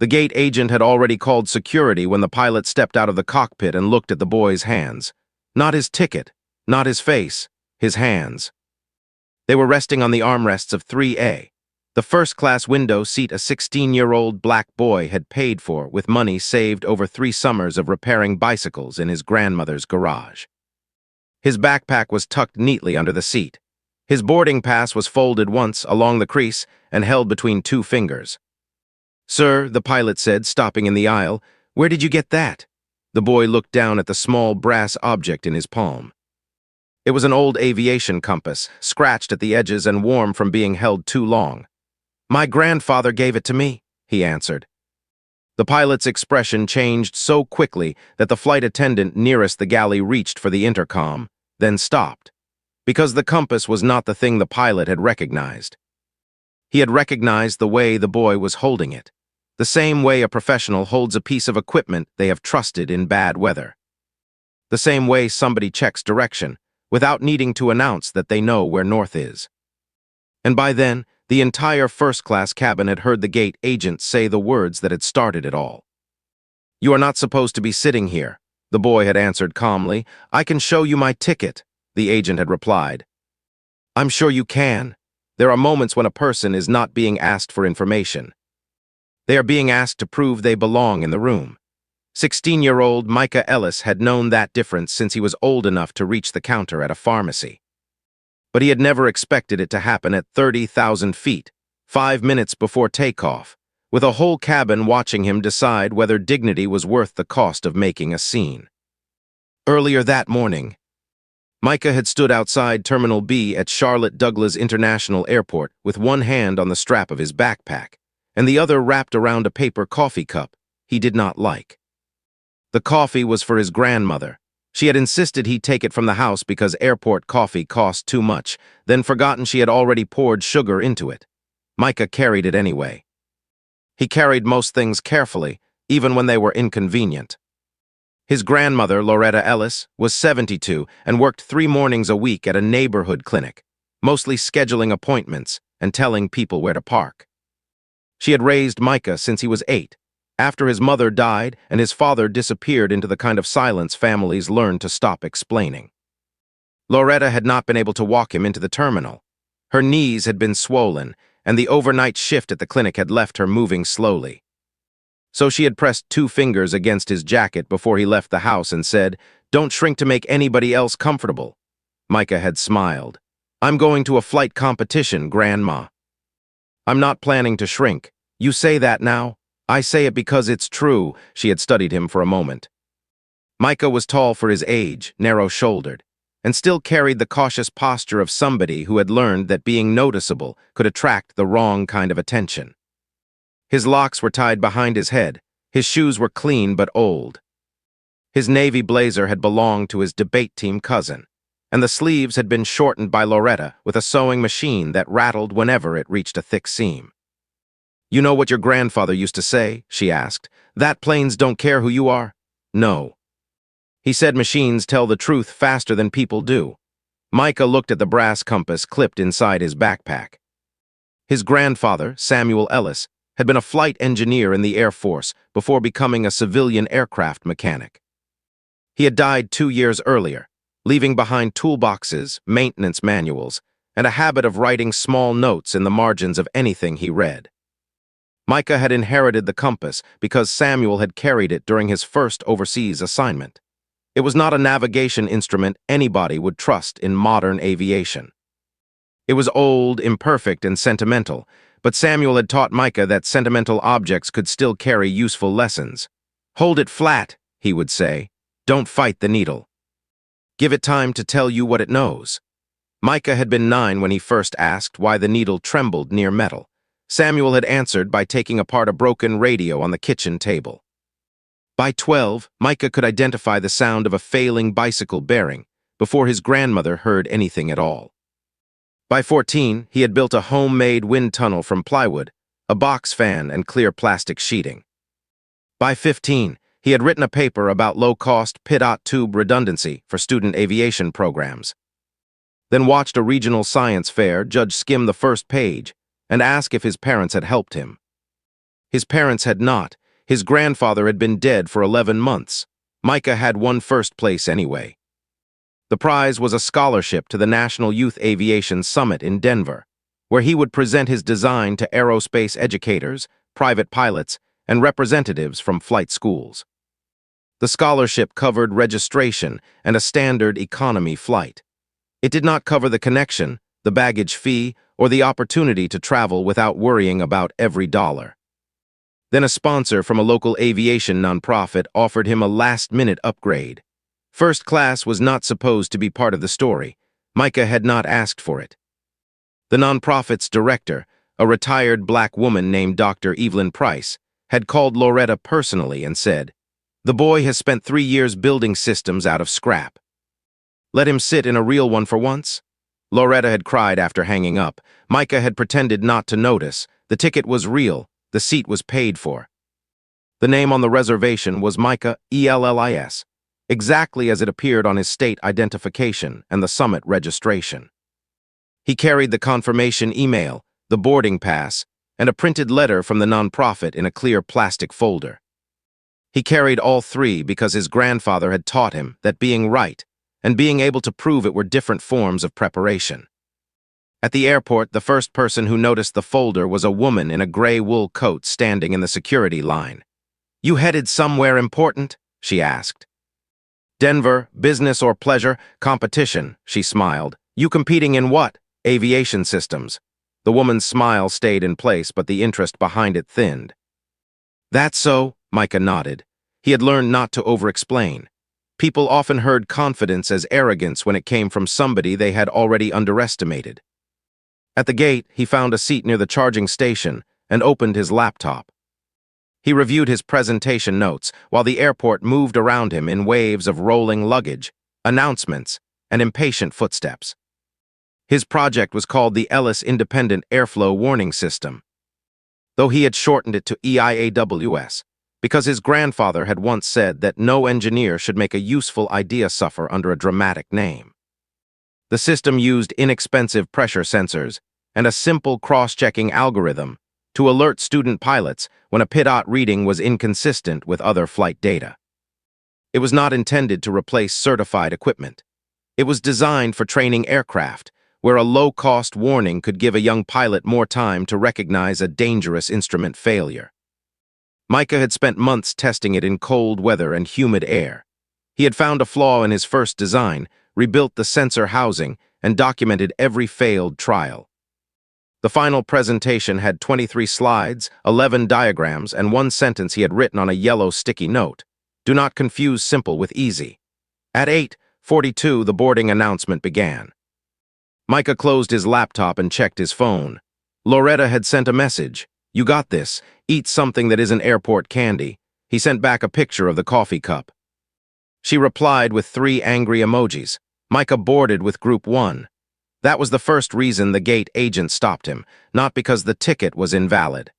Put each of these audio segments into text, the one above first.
The gate agent had already called security when the pilot stepped out of the cockpit and looked at the boy's hands. Not his ticket, not his face, his hands. They were resting on the armrests of 3A, the first-class window seat a 16-year-old black boy had paid for with money saved over 3 summers of repairing bicycles in his grandmother's garage. His backpack was tucked neatly under the seat. His boarding pass was folded once along the crease and held between 2 fingers. "Sir," the pilot said, stopping in the aisle, "where did you get that?" The boy looked down at the small brass object in his palm. It was an old aviation compass, scratched at the edges and warm from being held too long. "My grandfather gave it to me," he answered. The pilot's expression changed so quickly that the flight attendant nearest the galley reached for the intercom, then stopped, because the compass was not the thing the pilot had recognized. He had recognized the way the boy was holding it, the same way a professional holds a piece of equipment they have trusted in bad weather. The same way somebody checks direction, without needing to announce that they know where north is. And by then, the entire first-class cabin had heard the gate agent say the words that had started it all. "You are not supposed to be sitting here," the boy had answered calmly. "I can show you my ticket," the agent had replied. "I'm sure you can. There are moments when a person is not being asked for information. They are being asked to prove they belong in the room." 16-year-old Micah Ellis had known that difference since he was old enough to reach the counter at a pharmacy. But he had never expected it to happen at 30,000 feet, 5 minutes before takeoff, with a whole cabin watching him decide whether dignity was worth the cost of making a scene. Earlier that morning, Micah had stood outside Terminal B at Charlotte Douglas International Airport with one hand on the strap of his backpack, and the other wrapped around a paper coffee cup he did not like. The coffee was for his grandmother. She had insisted he take it from the house because airport coffee cost too much, then forgotten she had already poured sugar into it. Micah carried it anyway. He carried most things carefully, even when they were inconvenient. His grandmother, Loretta Ellis, was 72 and worked 3 mornings a week at a neighborhood clinic, mostly scheduling appointments and telling people where to park. She had raised Micah since he was 8, after his mother died and his father disappeared into the kind of silence families learn to stop explaining. Loretta had not been able to walk him into the terminal. Her knees had been swollen, and the overnight shift at the clinic had left her moving slowly. So she had pressed 2 fingers against his jacket before he left the house and said, "Don't shrink to make anybody else comfortable." Micah had smiled. "I'm going to a flight competition, Grandma." "I'm not planning to shrink. You say that now? I say it because it's true." She had studied him for a moment. Micah was tall for his age, narrow-shouldered, and still carried the cautious posture of somebody who had learned that being noticeable could attract the wrong kind of attention. His locks were tied behind his head. His shoes were clean but old. His navy blazer had belonged to his debate team cousin, and the sleeves had been shortened by Loretta with a sewing machine that rattled whenever it reached a thick seam. "You know what your grandfather used to say?" she asked. "That planes don't care who you are?" "No." He said machines tell the truth faster than people do. Micah looked at the brass compass clipped inside his backpack. His grandfather, Samuel Ellis, had been a flight engineer in the Air Force before becoming a civilian aircraft mechanic. He had died 2 years earlier, leaving behind toolboxes, maintenance manuals, and a habit of writing small notes in the margins of anything he read. Micah had inherited the compass because Samuel had carried it during his first overseas assignment. It was not a navigation instrument anybody would trust in modern aviation. It was old, imperfect, and sentimental, but Samuel had taught Micah that sentimental objects could still carry useful lessons. "Hold it flat," he would say. "Don't fight the needle. Give it time to tell you what it knows." Micah had been 9 when he first asked why the needle trembled near metal. Samuel had answered by taking apart a broken radio on the kitchen table. By 12, Micah could identify the sound of a failing bicycle bearing before his grandmother heard anything at all. By 14, he had built a homemade wind tunnel from plywood, a box fan, and clear plastic sheeting. By 15, he had written a paper about low-cost pitot tube redundancy for student aviation programs. Then watched a regional science fair judge skim the first page and ask if his parents had helped him. His parents had not. His grandfather had been dead for 11 months. Micah had won first place anyway. The prize was a scholarship to the National Youth Aviation Summit in Denver, where he would present his design to aerospace educators, private pilots, and representatives from flight schools. The scholarship covered registration and a standard economy flight. It did not cover the connection, the baggage fee, or the opportunity to travel without worrying about every dollar. Then a sponsor from a local aviation nonprofit offered him a last-minute upgrade. First class was not supposed to be part of the story. Micah had not asked for it. The nonprofit's director, a retired black woman named Dr. Evelyn Price, had called Loretta personally and said, "The boy has spent 3 years building systems out of scrap. Let him sit in a real one for once?" Loretta had cried after hanging up. Micah had pretended not to notice. The ticket was real. The seat was paid for. The name on the reservation was Micah Ellis, exactly as it appeared on his state identification and the summit registration. He carried the confirmation email, the boarding pass, and a printed letter from the nonprofit in a clear plastic folder. He carried all three because his grandfather had taught him that being right and being able to prove it were different forms of preparation. At the airport, the first person who noticed the folder was a woman in a gray wool coat standing in the security line. "You headed somewhere important?" she asked. "Denver, business or pleasure, competition," she smiled. "You competing in what?" "Aviation systems." The woman's smile stayed in place, but the interest behind it thinned. "That's so," Micah nodded. He had learned not to over-explain. People often heard confidence as arrogance when it came from somebody they had already underestimated. At the gate, he found a seat near the charging station and opened his laptop. He reviewed his presentation notes while the airport moved around him in waves of rolling luggage, announcements, and impatient footsteps. His project was called the Ellis Independent Airflow Warning System, though he had shortened it to EIAWS, because his grandfather had once said that no engineer should make a useful idea suffer under a dramatic name. The system used inexpensive pressure sensors and a simple cross-checking algorithm to alert student pilots when a PIDOT reading was inconsistent with other flight data. It was not intended to replace certified equipment. It was designed for training aircraft, where a low-cost warning could give a young pilot more time to recognize a dangerous instrument failure. Micah had spent months testing it in cold weather and humid air. He had found a flaw in his first design, rebuilt the sensor housing, and documented every failed trial. The final presentation had 23 slides, 11 diagrams, and one sentence he had written on a yellow sticky note. "Do not confuse simple with easy." At 8:42, the boarding announcement began. Micah closed his laptop and checked his phone. Loretta had sent a message. "You got this. Eat something that isn't airport candy." He sent back a picture of the coffee cup. She replied with 3 angry emojis. Micah boarded with Group 1. That was the first reason the gate agent stopped him, not because the ticket was invalid.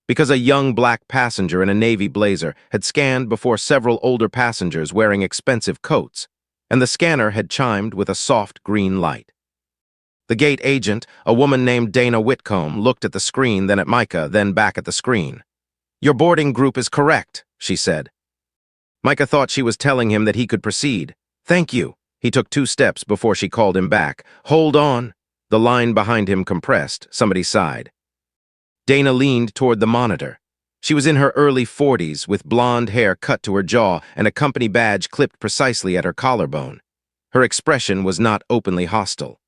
Because a young black passenger in a navy blazer had scanned before several older passengers wearing expensive coats, and the scanner had chimed with a soft green light. The gate agent, a woman named Dana Whitcomb, looked at the screen, then at Micah, then back at the screen. "Your boarding group is correct," she said. Micah thought she was telling him that he could proceed. "Thank you." He took 2 steps before she called him back. "Hold on." The line behind him compressed. Somebody sighed. Dana leaned toward the monitor. She was in her early 40s, with blonde hair cut to her jaw and a company badge clipped precisely at her collarbone. Her expression was not openly hostile.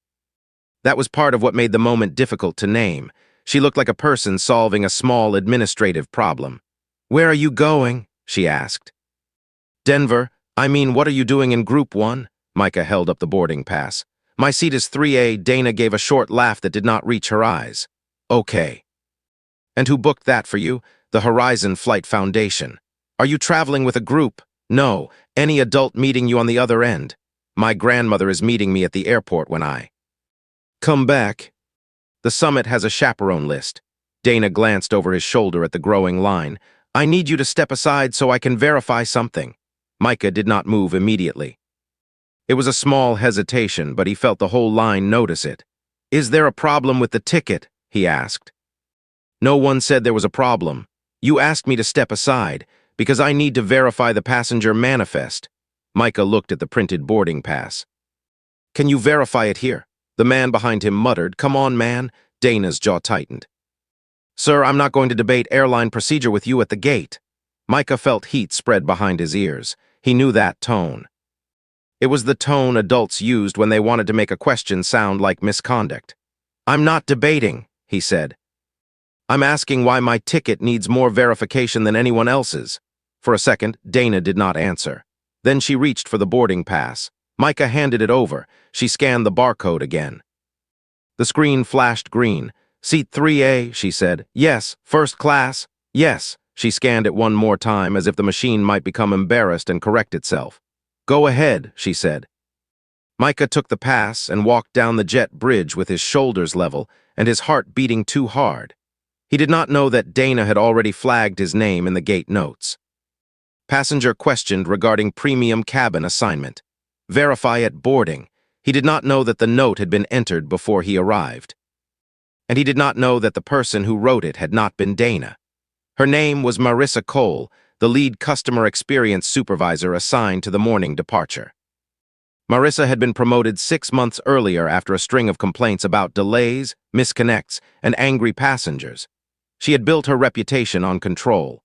That was part of what made the moment difficult to name. She looked like a person solving a small administrative problem. "Where are you going?" she asked. "Denver. I mean, what are you doing in Group 1? Micah held up the boarding pass. "My seat is 3A. Dana gave a short laugh that did not reach her eyes. "Okay." "And who booked that for you?" "The Horizon Flight Foundation." "Are you traveling with a group?" "No. Any adult meeting you on the other end?" "My grandmother is meeting me at the airport when I come back." "The summit has a chaperone list." Dana glanced over his shoulder at the growing line. "I need you to step aside so I can verify something." Micah did not move immediately. It was a small hesitation, but he felt the whole line notice it. "Is there a problem with the ticket?" he asked. "No one said there was a problem." You asked me to step aside, because I need to verify the passenger manifest. Micah looked at the printed boarding pass. Can you verify it here? The man behind him muttered, Come on, man. Dana's jaw tightened. Sir, I'm not going to debate airline procedure with you at the gate. Micah felt heat spread behind his ears. He knew that tone. It was the tone adults used when they wanted to make a question sound like misconduct. I'm not debating, he said. I'm asking why my ticket needs more verification than anyone else's. For a second, Dana did not answer. Then she reached for the boarding pass. Micah handed it over. She scanned the barcode again. The screen flashed green. Seat 3A, she said. Yes. First class? Yes. She scanned it one more time as if the machine might become embarrassed and correct itself. Go ahead, she said. Micah took the pass and walked down the jet bridge with his shoulders level and his heart beating too hard. He did not know that Dana had already flagged his name in the gate notes. Passenger questioned regarding premium cabin assignment. Verify at boarding. He did not know that the note had been entered before he arrived. And he did not know that the person who wrote it had not been Dana. Her name was Marissa Cole, the lead customer experience supervisor assigned to the morning departure. Marissa had been promoted 6 months earlier after a string of complaints about delays, misconnects, and angry passengers. She had built her reputation on control.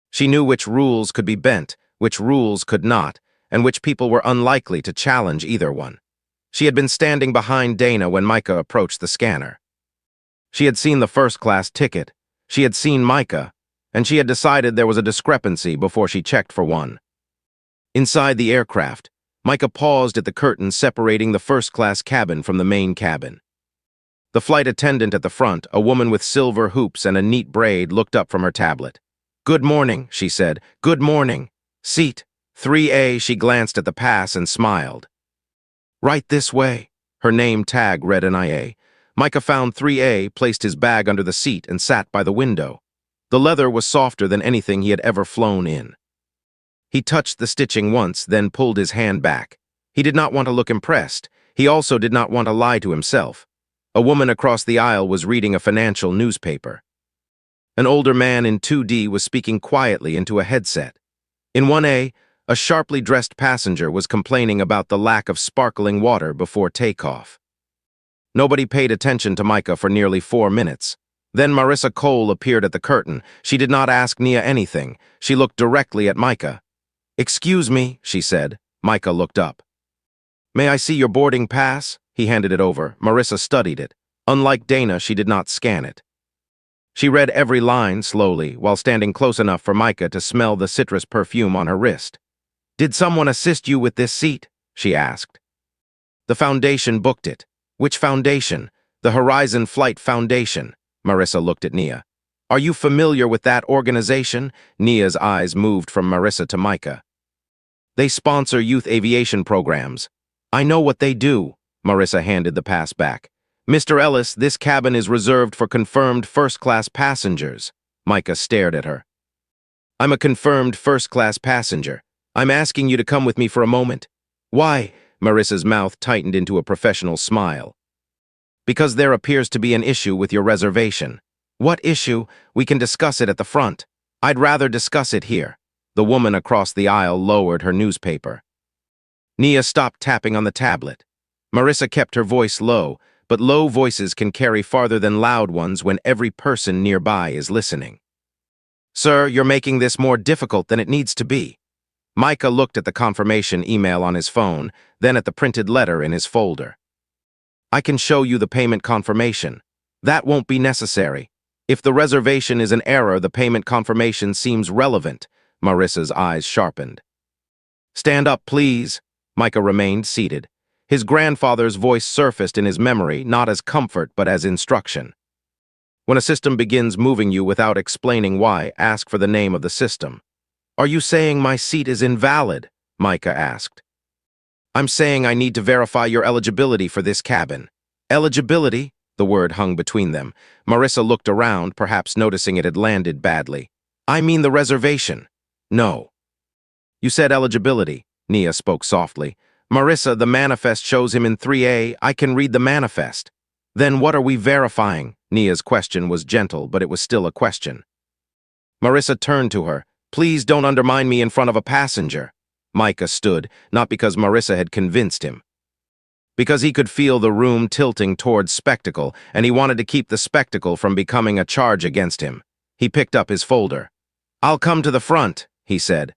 She knew which rules could be bent, which rules could not, and which people were unlikely to challenge either one. She had been standing behind Dana when Micah approached the scanner. She had seen the first-class ticket, she had seen Micah, and she had decided there was a discrepancy before she checked for one. Inside the aircraft, Micah paused at the curtain separating the first-class cabin from the main cabin. The flight attendant at the front, a woman with silver hoops and a neat braid, looked up from her tablet. Good morning, she said. Good morning. Seat 3A, she glanced at the pass and smiled. Right this way. Her name tag read NIA. Micah found 3A, placed his bag under the seat, and sat by the window. The leather was softer than anything he had ever flown in. He touched the stitching once, then pulled his hand back. He did not want to look impressed. He also did not want to lie to himself. A woman across the aisle was reading a financial newspaper. An older man in 2D was speaking quietly into a headset. In 1A, a sharply dressed passenger was complaining about the lack of sparkling water before takeoff. Nobody paid attention to Micah for nearly 4 minutes. Then Marissa Cole appeared at the curtain. She did not ask Nia anything. She looked directly at Micah. Excuse me, she said. Micah looked up. May I see your boarding pass? He handed it over. Marissa studied it. Unlike Dana, she did not scan it. She read every line slowly, while standing close enough for Micah to smell the citrus perfume on her wrist. Did someone assist you with this seat? She asked. The Foundation booked it. Which foundation? The Horizon Flight Foundation. Marissa looked at Nia. Are you familiar with that organization? Nia's eyes moved from Marissa to Micah. They sponsor youth aviation programs. I know what they do. Marissa handed the pass back. Mr. Ellis, this cabin is reserved for confirmed first-class passengers. Micah stared at her. I'm a confirmed first-class passenger. I'm asking you to come with me for a moment. Why? Marissa's mouth tightened into a professional smile. Because there appears to be an issue with your reservation. What issue? We can discuss it at the front. I'd rather discuss it here. The woman across the aisle lowered her newspaper. Nia stopped tapping on the tablet. Marissa kept her voice low, but low voices can carry farther than loud ones when every person nearby is listening. Sir, you're making this more difficult than it needs to be. Micah looked at the confirmation email on his phone, then at the printed letter in his folder. I can show you the payment confirmation. That won't be necessary. If the reservation is an error, the payment confirmation seems relevant. Marissa's eyes sharpened. Stand up, please. Micah remained seated. His grandfather's voice surfaced in his memory, not as comfort but as instruction. When a system begins moving you without explaining why, ask for the name of the system. Are you saying my seat is invalid? Micah asked. I'm saying I need to verify your eligibility for this cabin. Eligibility? The word hung between them. Marissa looked around, perhaps noticing it had landed badly. I mean the reservation. No. You said eligibility, Nia spoke softly. Marissa, the manifest shows him in 3A. I can read the manifest. Then what are we verifying? Nia's question was gentle, but it was still a question. Marissa turned to her. Please don't undermine me in front of a passenger. Micah stood, not because Marissa had convinced him. Because he could feel the room tilting towards spectacle, and he wanted to keep the spectacle from becoming a charge against him. He picked up his folder. I'll come to the front, he said.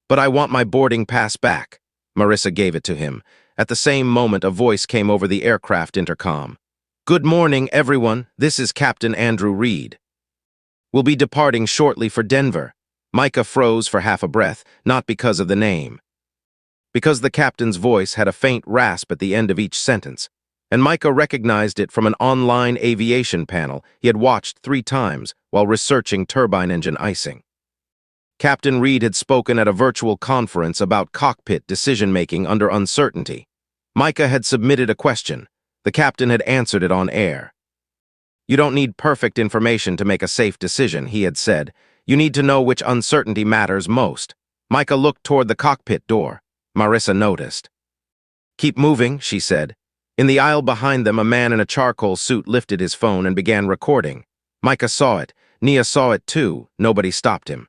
But I want my boarding pass back. Marissa gave it to him. At the same moment, a voice came over the aircraft intercom. Good morning, everyone. This is Captain Andrew Reed. We'll be departing shortly for Denver. Micah froze for half a breath, not because of the name. Because the captain's voice had a faint rasp at the end of each sentence, and Micah recognized it from an online aviation panel he had watched 3 times while researching turbine engine icing. Captain Reed had spoken at a virtual conference about cockpit decision-making under uncertainty. Micah had submitted a question. The captain had answered it on air. You don't need perfect information to make a safe decision, he had said. You need to know which uncertainty matters most. Micah looked toward the cockpit door. Marissa noticed. Keep moving, she said. In the aisle behind them, a man in a charcoal suit lifted his phone and began recording. Micah saw it. Nia saw it too. Nobody stopped him.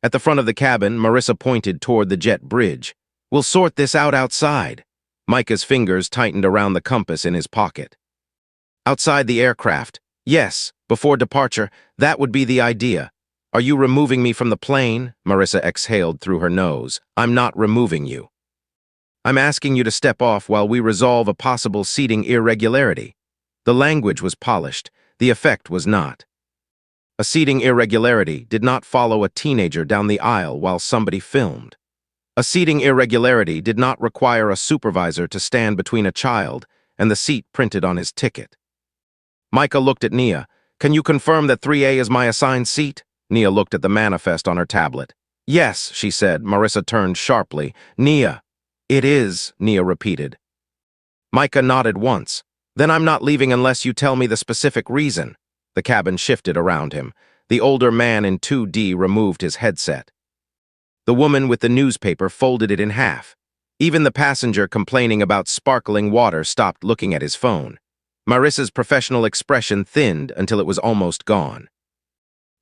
At the front of the cabin, Marissa pointed toward the jet bridge. We'll sort this out outside. Micah's fingers tightened around the compass in his pocket. Outside the aircraft. Yes, before departure, that would be the idea. Are you removing me from the plane? Marissa exhaled through her nose. I'm not removing you. I'm asking you to step off while we resolve a possible seating irregularity. The language was polished. The effect was not. A seating irregularity did not follow a teenager down the aisle while somebody filmed. A seating irregularity did not require a supervisor to stand between a child and the seat printed on his ticket. Micah looked at Nia. Can you confirm that 3A is my assigned seat? Nia looked at the manifest on her tablet. Yes, she said. Marissa turned sharply. Nia. It is, Nia repeated. Micah nodded once. Then I'm not leaving unless you tell me the specific reason. The cabin shifted around him. The older man in 2D removed his headset. The woman with the newspaper folded it in half. Even the passenger complaining about sparkling water stopped looking at his phone. Marissa's professional expression thinned until it was almost gone.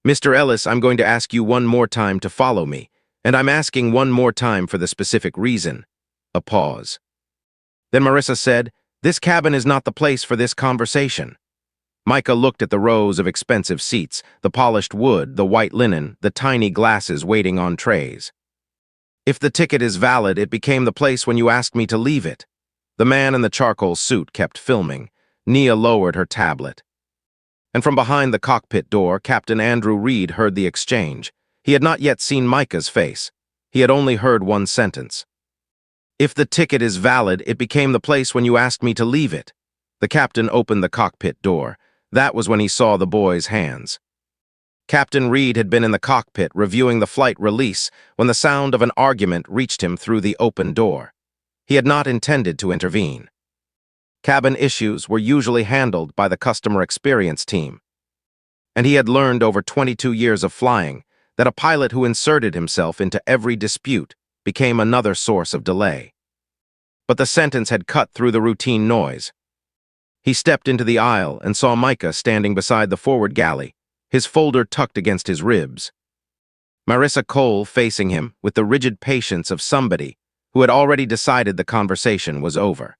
Mr. Ellis, I'm going to ask you one more time to follow me, and I'm asking one more time for the specific reason. A pause. Then Marissa said, This cabin is not the place for this conversation. Micah looked at the rows of expensive seats, the polished wood, the white linen, the tiny glasses waiting on trays. If the ticket is valid, it became the place when you asked me to leave it. The man in the charcoal suit kept filming. Nia lowered her tablet. And from behind the cockpit door, Captain Andrew Reed heard the exchange. He had not yet seen Micah's face. He had only heard one sentence. If the ticket is valid, it became the place when you asked me to leave it. The captain opened the cockpit door. That was when he saw the boy's hands. Captain Reed had been in the cockpit reviewing the flight release when the sound of an argument reached him through the open door. He had not intended to intervene. Cabin issues were usually handled by the customer experience team. And he had learned over 22 years of flying that a pilot who inserted himself into every dispute became another source of delay. But the sentence had cut through the routine noise. He stepped into the aisle and saw Micah standing beside the forward galley, his folder tucked against his ribs. Marissa Cole facing him with the rigid patience of somebody who had already decided the conversation was over.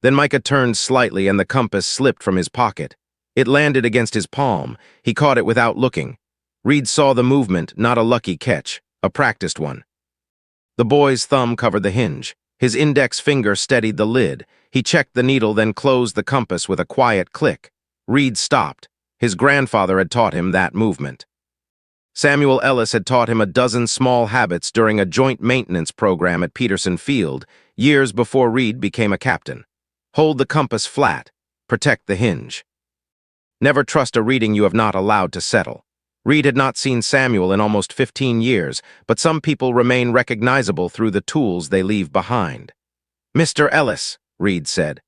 Then Micah turned slightly and the compass slipped from his pocket. It landed against his palm. He caught it without looking. Reed saw the movement, not a lucky catch, a practiced one. The boy's thumb covered the hinge. His index finger steadied the lid. He checked the needle, then closed the compass with a quiet click. Reed stopped. His grandfather had taught him that movement. Samuel Ellis had taught him a dozen small habits during a joint maintenance program at Peterson Field, years before Reed became a captain. Hold the compass flat. Protect the hinge. Never trust a reading you have not allowed to settle. Reed had not seen Samuel in almost 15 years, but some people remain recognizable through the tools they leave behind. Mr. Ellis, Reed said.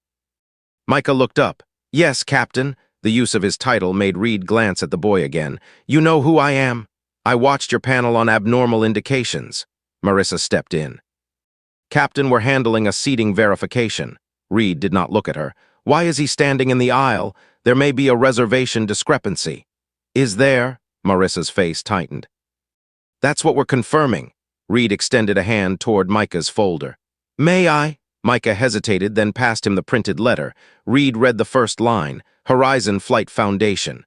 Micah looked up. Yes, Captain. The use of his title made Reed glance at the boy again. You know who I am? I watched your panel on abnormal indications. Marissa stepped in. Captain, we're handling a seating verification. Reed did not look at her. Why is he standing in the aisle? There may be a reservation discrepancy. Is there? Marissa's face tightened. That's what we're confirming. Reed extended a hand toward Micah's folder. May I? Micah hesitated, then passed him the printed letter. Reed read the first line, Horizon Flight Foundation.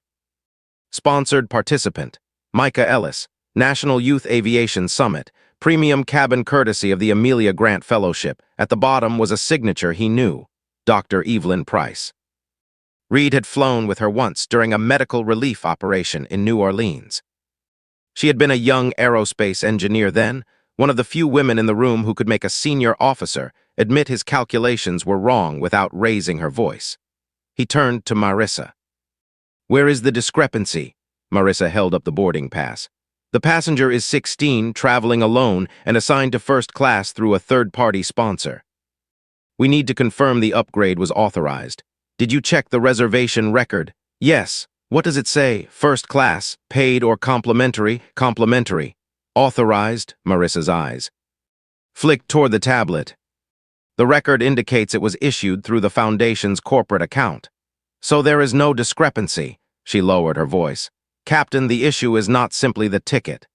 Sponsored participant, Micah Ellis, National Youth Aviation Summit, premium cabin courtesy of the Amelia Grant Fellowship. At the bottom was a signature he knew, Dr. Evelyn Price. Reed had flown with her once during a medical relief operation in New Orleans. She had been a young aerospace engineer then, one of the few women in the room who could make a senior officer admit his calculations were wrong without raising her voice. He turned to Marissa. Where is the discrepancy? Marissa held up the boarding pass. The passenger is 16, traveling alone, and assigned to first class through a third-party sponsor. We need to confirm the upgrade was authorized. Did you check the reservation record? Yes. What does it say? First class, paid or complimentary? Complimentary. Authorized, Marissa's eyes flicked toward the tablet. The record indicates it was issued through the Foundation's corporate account. So there is no discrepancy, she lowered her voice. Captain, the issue is not simply the ticket.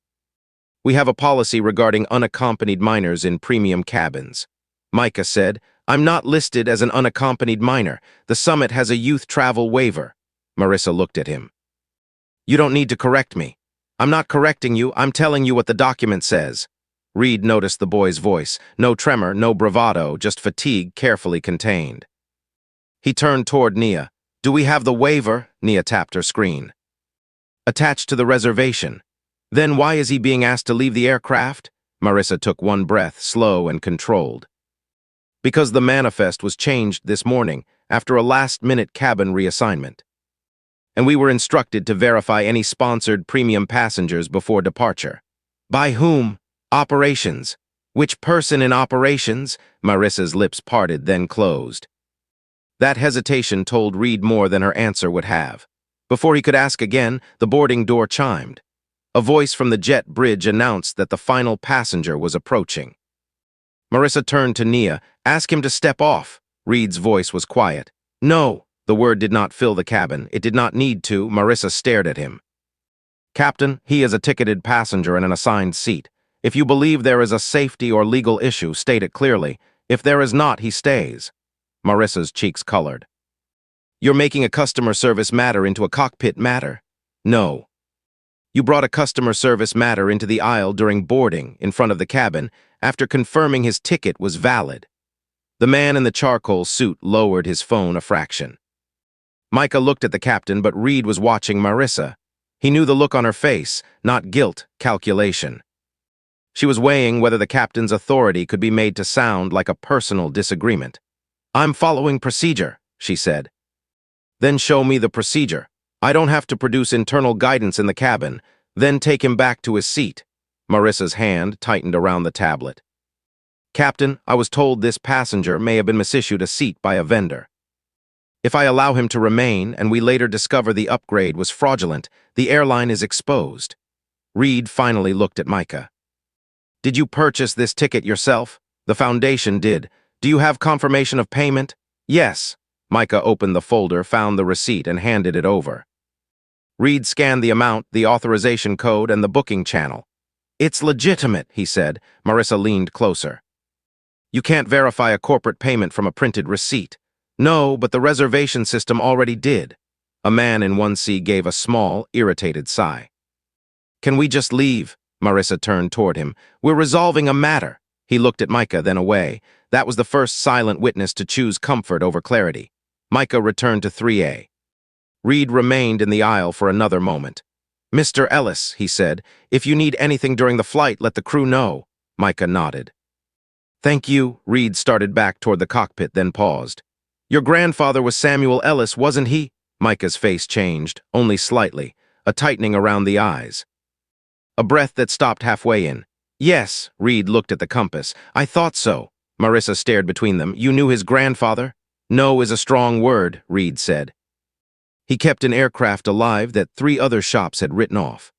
We have a policy regarding unaccompanied minors in premium cabins. Micah said, I'm not listed as an unaccompanied minor. The summit has a youth travel waiver. Marissa looked at him. You don't need to correct me. I'm not correcting you, I'm telling you what the document says. Reed noticed the boy's voice. No tremor, no bravado, just fatigue carefully contained. He turned toward Nia. Do we have the waiver? Nia tapped her screen. Attached to the reservation. Then why is he being asked to leave the aircraft? Marissa took one breath, slow and controlled. Because the manifest was changed this morning, after a last-minute cabin reassignment. And we were instructed to verify any sponsored premium passengers before departure. By whom? Operations. Which person in operations? Marissa's lips parted, then closed. That hesitation told Reed more than her answer would have. Before he could ask again, the boarding door chimed. A voice from the jet bridge announced that the final passenger was approaching. Marissa turned to Nia. Ask him to step off. Reed's voice was quiet. No. The word did not fill the cabin. It did not need to. Marissa stared at him. Captain, he is a ticketed passenger in an assigned seat. If you believe there is a safety or legal issue, state it clearly. If there is not, he stays. Marissa's cheeks colored. You're making a customer service matter into a cockpit matter? No. You brought a customer service matter into the aisle during boarding, in front of the cabin, after confirming his ticket was valid. The man in the charcoal suit lowered his phone a fraction. Micah looked at the captain, but Reed was watching Marissa. He knew the look on her face, not guilt, calculation. She was weighing whether the captain's authority could be made to sound like a personal disagreement. I'm following procedure, she said. Then show me the procedure. I don't have to produce internal guidance in the cabin, then take him back to his seat. Marissa's hand tightened around the tablet. Captain, I was told this passenger may have been misissued a seat by a vendor. If I allow him to remain and we later discover the upgrade was fraudulent, the airline is exposed. Reed finally looked at Micah. Did you purchase this ticket yourself? The Foundation did. Do you have confirmation of payment? Yes. Micah opened the folder, found the receipt, and handed it over. Reed scanned the amount, the authorization code, and the booking channel. It's legitimate, he said. Marissa leaned closer. You can't verify a corporate payment from a printed receipt. No, but the reservation system already did. A man in 1C gave a small, irritated sigh. Can we just leave? Marissa turned toward him. We're resolving a matter. He looked at Micah, then away. That was the first silent witness to choose comfort over clarity. Micah returned to 3A. Reed remained in the aisle for another moment. Mr. Ellis, he said, if you need anything during the flight, let the crew know. Micah nodded. Thank you. Reed started back toward the cockpit, then paused. Your grandfather was Samuel Ellis, wasn't he? Micah's face changed, only slightly, a tightening around the eyes. A breath that stopped halfway in. Yes, Reed looked at the compass. I thought so. Marissa stared between them. You knew his grandfather? No is a strong word, Reed said. He kept an aircraft alive that 3 other shops had written off.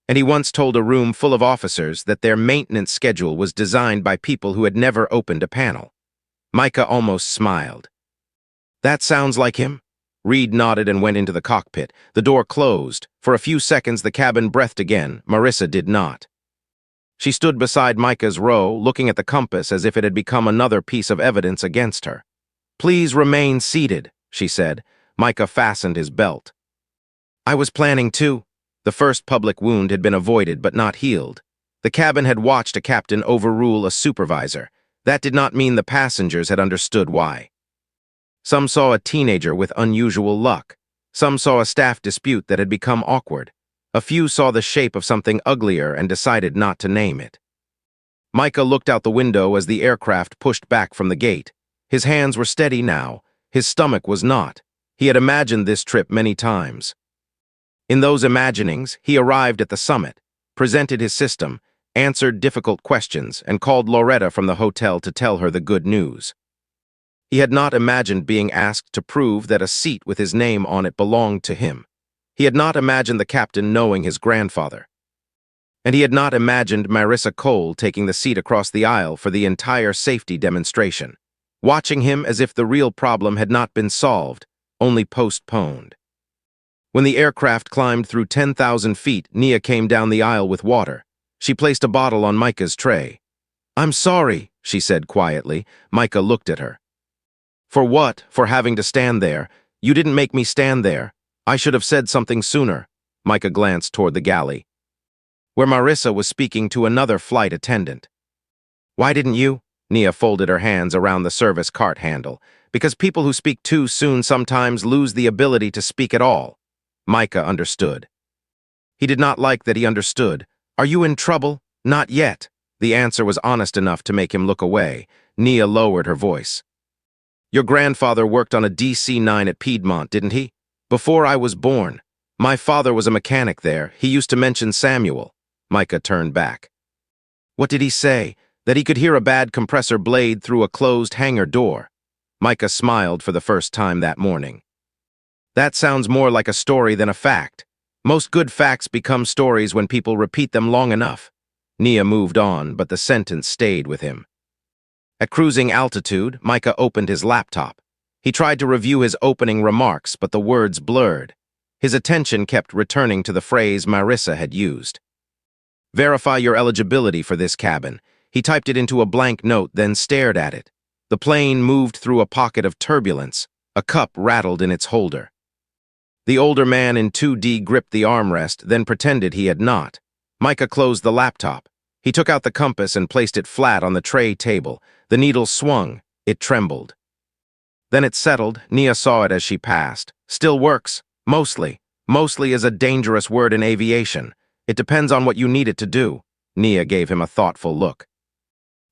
And he once told a room full of officers that their maintenance schedule was designed by people who had never opened a panel. Micah almost smiled. That sounds like him. Reed nodded and went into the cockpit. The door closed. For a few seconds, the cabin breathed again. Marissa did not. She stood beside Micah's row, looking at the compass as if it had become another piece of evidence against her. "Please remain seated," she said. Micah fastened his belt. "I was planning to." The first public wound had been avoided but not healed. The cabin had watched a captain overrule a supervisor. That did not mean the passengers had understood why. Some saw a teenager with unusual luck. Some saw a staff dispute that had become awkward. A few saw the shape of something uglier and decided not to name it. Micah looked out the window as the aircraft pushed back from the gate. His hands were steady now. His stomach was not. He had imagined this trip many times. In those imaginings, he arrived at the summit, presented his system, answered difficult questions, and called Loretta from the hotel to tell her the good news. He had not imagined being asked to prove that a seat with his name on it belonged to him. He had not imagined the captain knowing his grandfather. And he had not imagined Marissa Cole taking the seat across the aisle for the entire safety demonstration, watching him as if the real problem had not been solved, only postponed. When the aircraft climbed through 10,000 feet, Nia came down the aisle with water. She placed a bottle on Micah's tray. "I'm sorry," she said quietly. Micah looked at her. "For what? For having to stand there? You didn't make me stand there. I should have said something sooner." Micah glanced toward the galley, where Marissa was speaking to another flight attendant. "Why didn't you?" Nia folded her hands around the service cart handle. "Because people who speak too soon sometimes lose the ability to speak at all." Micah understood. He did not like that he understood. "Are you in trouble?" "Not yet." The answer was honest enough to make him look away. Nia lowered her voice. "Your grandfather worked on a DC-9 at Piedmont, didn't he? Before I was born. My father was a mechanic there. He used to mention Samuel." Micah turned back. "What did he say? That he could hear a bad compressor blade through a closed hangar door." Micah smiled for the first time that morning. "That sounds more like a story than a fact. Most good facts become stories when people repeat them long enough." Nia moved on, but the sentence stayed with him. At cruising altitude, Micah opened his laptop. He tried to review his opening remarks, but the words blurred. His attention kept returning to the phrase Marissa had used. "Verify your eligibility for this cabin." He typed it into a blank note, then stared at it. The plane moved through a pocket of turbulence. A cup rattled in its holder. The older man in 2D gripped the armrest, then pretended he had not. Micah closed the laptop. He took out the compass and placed it flat on the tray table. The needle swung. It trembled. Then it settled. Nia saw it as she passed. "Still works. Mostly. Mostly is a dangerous word in aviation. It depends on what you need it to do." Nia gave him a thoughtful look.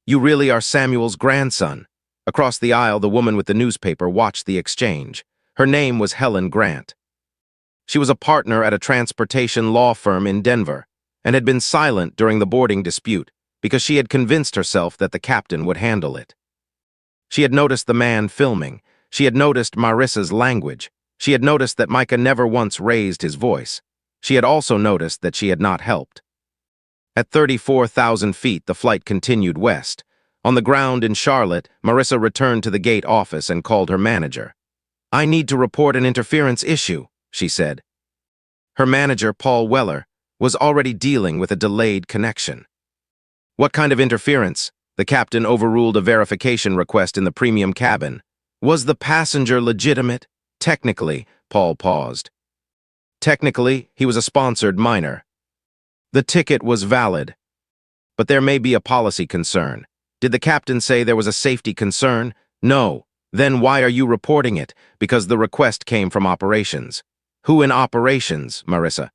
"You really are Samuel's grandson." Across the aisle, the woman with the newspaper watched the exchange. Her name was Helen Grant. She was a partner at a transportation law firm in Denver, and had been silent during the boarding dispute because she had convinced herself that the captain would handle it. She had noticed the man filming. She had noticed Marissa's language. She had noticed that Micah never once raised his voice. She had also noticed that she had not helped. At 34,000 feet, the flight continued west. On the ground in Charlotte, Marissa returned to the gate office and called her manager. "I need to report an interference issue," she said. Her manager, Paul Weller, was already dealing with a delayed connection. "What kind of interference?" The captain overruled a verification request in the premium cabin. "Was the passenger legitimate?" "Technically," Paul paused. "Technically, he was a sponsored minor. The ticket was valid. But there may be a policy concern." "Did the captain say there was a safety concern?" "No." "Then why are you reporting it?" "Because the request came from operations." "Who in operations?" Marissa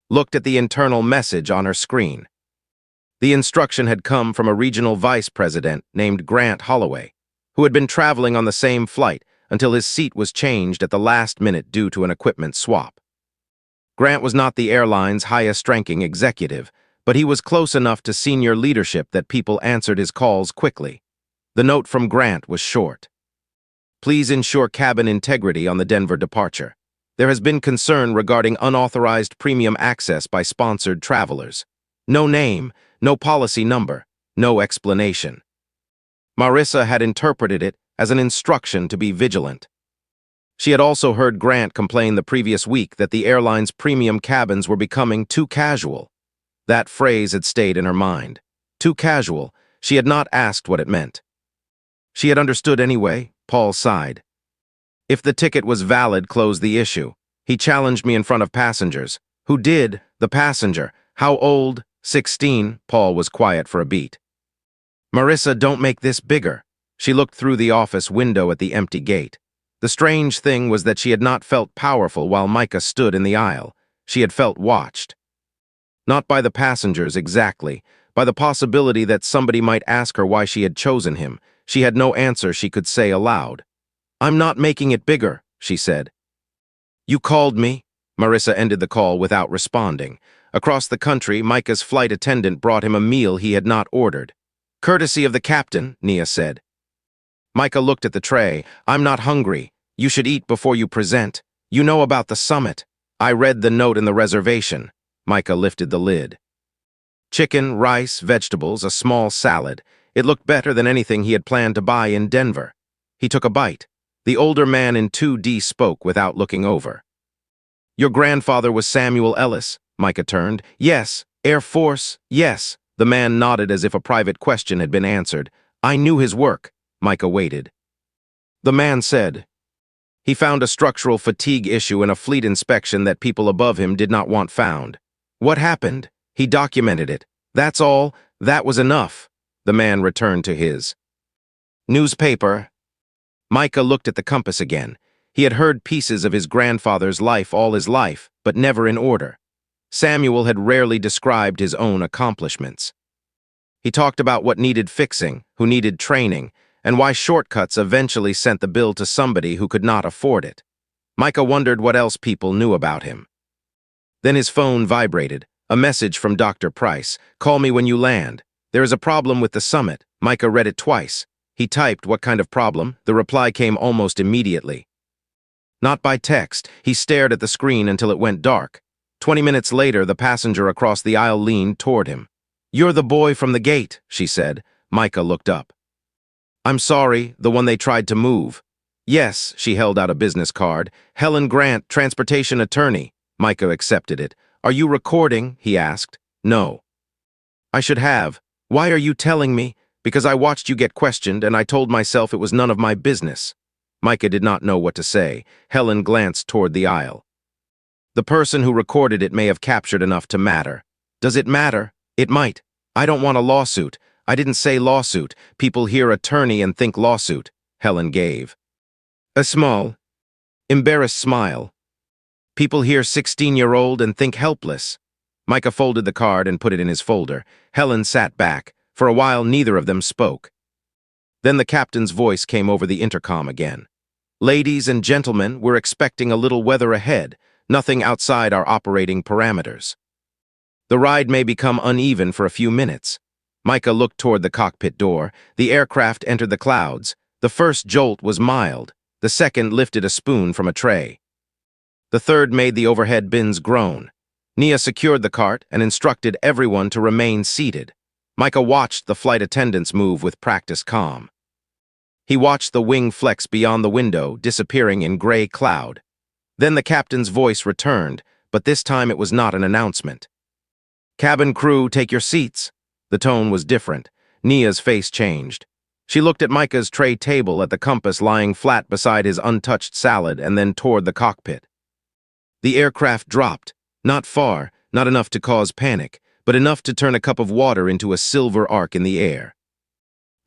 looked at the internal message on her screen. The instruction had come from a regional vice president named Grant Holloway, who had been traveling on the same flight until his seat was changed at the last minute due to an equipment swap. Grant was not the airline's highest-ranking executive, but he was close enough to senior leadership that people answered his calls quickly. The note from Grant was short. "Please ensure cabin integrity on the Denver departure. There has been concern regarding unauthorized premium access by sponsored travelers. No name, no policy number, no explanation." Marissa had interpreted it as an instruction to be vigilant. She had also heard Grant complain the previous week that the airline's premium cabins were becoming too casual. That phrase had stayed in her mind. Too casual. She had not asked what it meant. She had understood anyway. Paul sighed. If the ticket was valid, close the issue. He challenged me in front of passengers. Who did? The passenger. How old? 16. Paul was quiet for a beat. Marissa, don't make this bigger. She looked through the office window at the empty gate. The strange thing was that she had not felt powerful while Micah stood in the aisle. She had felt watched. Not by the passengers exactly, by the possibility that somebody might ask her why she had chosen him. She had no answer she could say aloud. I'm not making it bigger, she said. You called me? Marissa ended the call without responding. Across the country, Micah's flight attendant brought him a meal he had not ordered. Courtesy of the captain, Nia said. Micah looked at the tray. I'm not hungry. You should eat before you present. You know about the summit. I read the note in the reservation. Micah lifted the lid. Chicken, rice, vegetables, a small salad. It looked better than anything he had planned to buy in Denver. He took a bite. The older man in 2D spoke without looking over. Your grandfather was Samuel Ellis, Micah turned. Yes. Air Force, yes. The man nodded as if a private question had been answered. I knew his work. Micah waited. The man said, he found a structural fatigue issue in a fleet inspection that people above him did not want found. What happened? He documented it. That's all. That was enough. The man returned to his newspaper. Micah looked at the compass again. He had heard pieces of his grandfather's life all his life, but never in order. Samuel had rarely described his own accomplishments. He talked about what needed fixing, who needed training, and why shortcuts eventually sent the bill to somebody who could not afford it. Micah wondered what else people knew about him. Then his phone vibrated. A message from Dr. Price. Call me when you land. There is a problem with the summit. Micah read it twice. He typed, what kind of problem? The reply came almost immediately. Not by text. He stared at the screen until it went dark. 20 minutes later, the passenger across the aisle leaned toward him. You're the boy from the gate, she said. Micah looked up. I'm sorry, the one they tried to move. Yes, she held out a business card. Helen Grant, transportation attorney. Micah accepted it. Are you recording? He asked. No. I should have. Why are you telling me? Because I watched you get questioned and I told myself it was none of my business. Micah did not know what to say. Helen glanced toward the aisle. The person who recorded it may have captured enough to matter. Does it matter? It might. I don't want a lawsuit. I didn't say lawsuit. People hear attorney and think lawsuit. Helen gave a small, embarrassed smile. People hear 16-year-old and think helpless. Micah folded the card and put it in his folder. Helen sat back. For a while, neither of them spoke. Then the captain's voice came over the intercom again. Ladies and gentlemen, we're expecting a little weather ahead, nothing outside our operating parameters. The ride may become uneven for a few minutes. Micah looked toward the cockpit door. The aircraft entered the clouds. The first jolt was mild. The second lifted a spoon from a tray. The third made the overhead bins groan. Nia secured the cart and instructed everyone to remain seated. Micah watched the flight attendants move with practiced calm. He watched the wing flex beyond the window, disappearing in gray cloud. Then the captain's voice returned, but this time it was not an announcement. Cabin crew, take your seats. The tone was different. Nia's face changed. She looked at Micah's tray table at the compass lying flat beside his untouched salad and then toward the cockpit. The aircraft dropped, not far, not enough to cause panic, but enough to turn a cup of water into a silver arc in the air.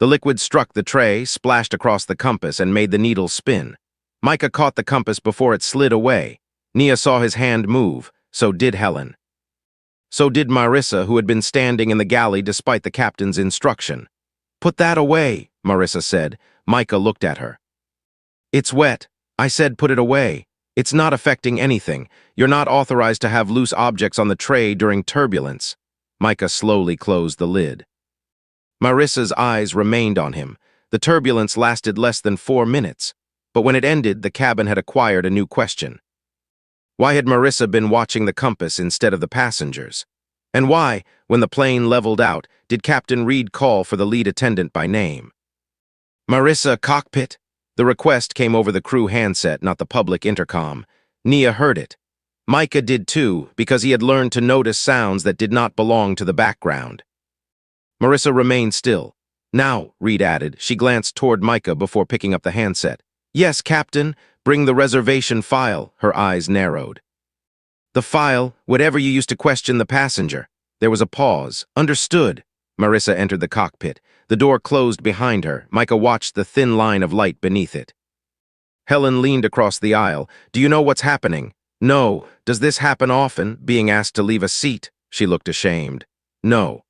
The liquid struck the tray, splashed across the compass, and made the needle spin. Micah caught the compass before it slid away. Nia saw his hand move, so did Helen. So did Marissa, who had been standing in the galley despite the captain's instruction. Put that away, Marissa said. Micah looked at her. It's wet. I said put it away. It's not affecting anything. You're not authorized to have loose objects on the tray during turbulence. Micah slowly closed the lid. Marissa's eyes remained on him. The turbulence lasted less than 4 minutes, but when it ended, the cabin had acquired a new question. Why had Marissa been watching the compass instead of the passengers? And why, when the plane leveled out, did Captain Reed call for the lead attendant by name? Marissa, cockpit? The request came over the crew handset, not the public intercom. Nia heard it. Micah did too, because he had learned to notice sounds that did not belong to the background. Marissa remained still. Now, Reed added. She glanced toward Micah before picking up the handset. Yes, Captain. Bring the reservation file. Her eyes narrowed. The file, whatever you used to question the passenger. There was a pause. Understood. Marissa entered the cockpit. The door closed behind her. Micah watched the thin line of light beneath it. Helen leaned across the aisle. Do you know what's happening? No. Does this happen often, being asked to leave a seat? She looked ashamed. No.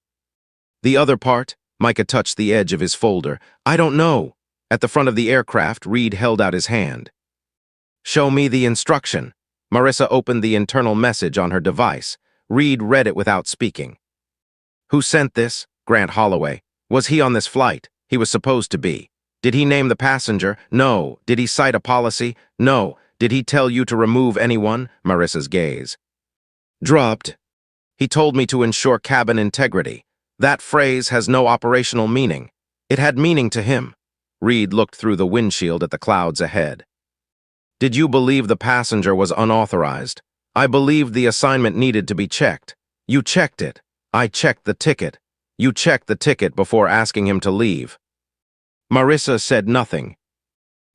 The other part? Micah touched the edge of his folder. I don't know. At the front of the aircraft, Reed held out his hand. Show me the instruction. Marissa opened the internal message on her device. Reed read it without speaking. Who sent this? Grant Holloway. Was he on this flight? He was supposed to be. Did he name the passenger? No. Did he cite a policy? No. Did he tell you to remove anyone? Marissa's gaze dropped. He told me to ensure cabin integrity. That phrase has no operational meaning. It had meaning to him. Reed looked through the windshield at the clouds ahead. Did you believe the passenger was unauthorized? I believed the assignment needed to be checked. You checked it. I checked the ticket. You checked the ticket before asking him to leave. Marissa said nothing.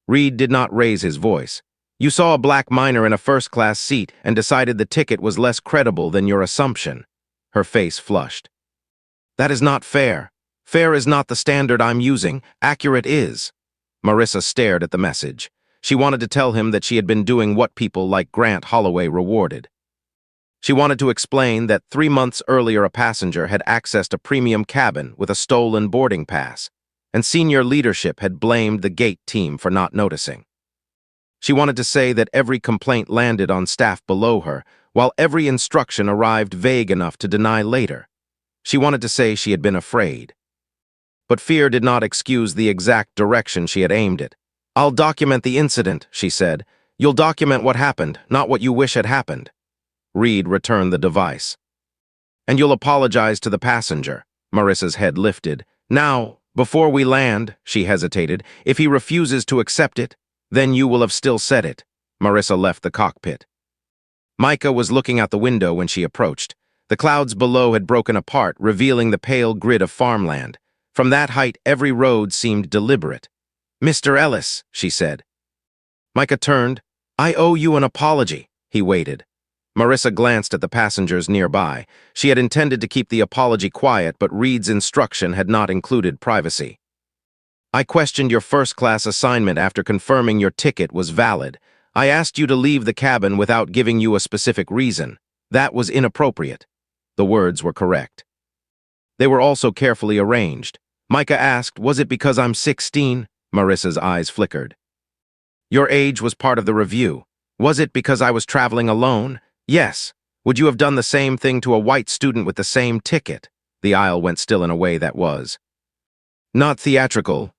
Reed did not raise his voice. You saw a black minor in a first-class seat and decided the ticket was less credible than your assumption. Her face flushed. That is not fair. Fair is not the standard I'm using. Accurate is. Marissa stared at the message. She wanted to tell him that she had been doing what people like Grant Holloway rewarded. She wanted to explain that 3 months earlier a passenger had accessed a premium cabin with a stolen boarding pass, and senior leadership had blamed the gate team for not noticing. She wanted to say that every complaint landed on staff below her, while every instruction arrived vague enough to deny later. She wanted to say she had been afraid. But fear did not excuse the exact direction she had aimed it. I'll document the incident, she said. You'll document what happened, not what you wish had happened. Reed returned the device. And you'll apologize to the passenger. Marissa's head lifted. Now, before we land, she hesitated, if he refuses to accept it, then you will have still said it. Marissa left the cockpit. Micah was looking out the window when she approached. The clouds below had broken apart, revealing the pale grid of farmland. From that height, every road seemed deliberate. Mr. Ellis, she said. Micah turned. I owe you an apology. He waited. Marissa glanced at the passengers nearby. She had intended to keep the apology quiet, but Reed's instruction had not included privacy. I questioned your first-class assignment after confirming your ticket was valid. I asked you to leave the cabin without giving you a specific reason. That was inappropriate. The words were correct. They were also carefully arranged. Micah asked, was it because I'm 16? Marissa's eyes flickered. Your age was part of the review. Was it because I was traveling alone? Yes. Would you have done the same thing to a white student with the same ticket? The aisle went still in a way that was not theatrical.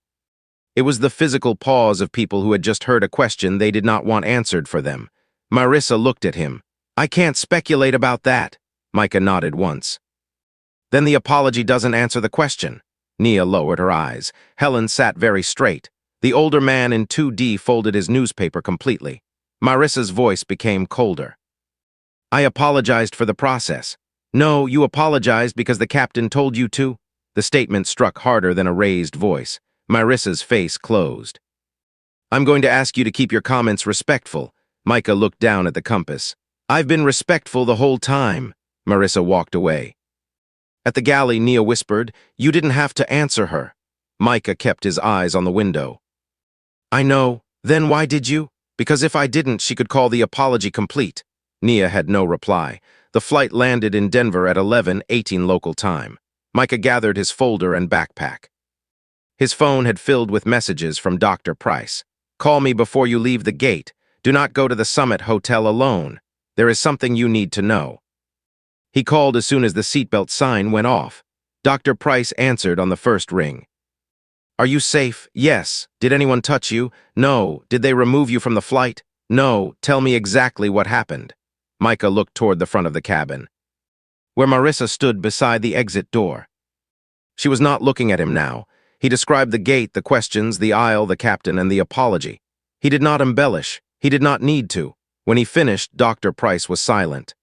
It was the physical pause of people who had just heard a question they did not want answered for them. Marissa looked at him. I can't speculate about that. Micah nodded once. Then the apology doesn't answer the question. Nia lowered her eyes. Helen sat very straight. The older man in 2D folded his newspaper completely. Marissa's voice became colder. I apologized for the process. No, you apologized because the captain told you to? The statement struck harder than a raised voice. Marissa's face closed. I'm going to ask you to keep your comments respectful. Micah looked down at the compass. I've been respectful the whole time. Marissa walked away. At the galley, Nia whispered, you didn't have to answer her. Micah kept his eyes on the window. I know. Then why did you? Because if I didn't, she could call the apology complete. Nia had no reply. The flight landed in Denver at 11:18 local time. Micah gathered his folder and backpack. His phone had filled with messages from Dr. Price. Call me before you leave the gate. Do not go to the Summit Hotel alone. There is something you need to know. He called as soon as the seatbelt sign went off. Dr. Price answered on the first ring. Are you safe? Yes. Did anyone touch you? No. Did they remove you from the flight? No. Tell me exactly what happened. Micah looked toward the front of the cabin, where Marissa stood beside the exit door. She was not looking at him now. He described the gate, the questions, the aisle, the captain, and the apology. He did not embellish. He did not need to. When he finished, Dr. Price was silent.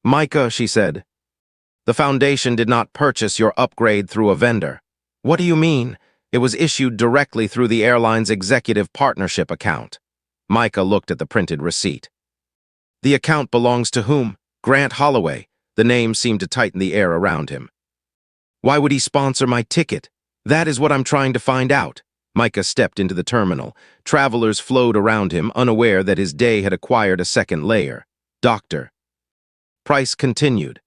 "Micah," she said, "the Foundation did not purchase your upgrade through a vendor." "What do you mean?" "It was issued directly through the airline's executive partnership account." Micah looked at the printed receipt. "The account belongs to whom?" "Grant Holloway." The name seemed to tighten the air around him. "Why would he sponsor my ticket?" "That is what I'm trying to find out." Micah stepped into the terminal. Travelers flowed around him, unaware that his day had acquired a second layer. "Doctor." Price continued.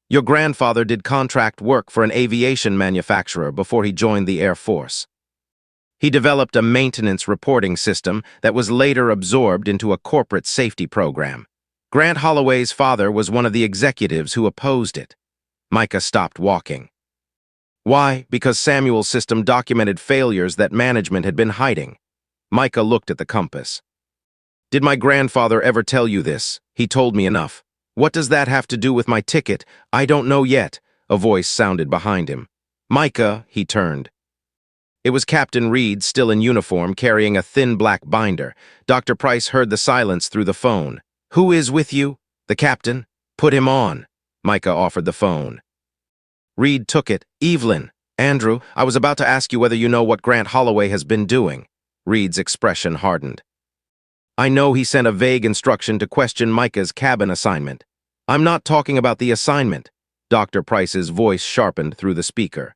"Your grandfather did contract work for an aviation manufacturer before he joined the Air Force. He developed a maintenance reporting system that was later absorbed into a corporate safety program. Grant Holloway's father was one of the executives who opposed it." Micah stopped walking. "Why?" "Because Samuel's system documented failures that management had been hiding." Micah looked at the compass. "Did my grandfather ever tell you this?" "He told me enough." "What does that have to do with my ticket?" "I don't know yet." A voice sounded behind him. "Micah," he turned. It was Captain Reed, still in uniform, carrying a thin black binder. Dr. Price heard the silence through the phone. "Who is with you?" "The captain." "Put him on." Micah offered the phone. Reed took it. "Evelyn." "Andrew, I was about to ask you whether you know what Grant Holloway has been doing." Reed's expression hardened. "I know he sent a vague instruction to question Micah's cabin assignment." "I'm not talking about the assignment." Dr. Price's voice sharpened through the speaker.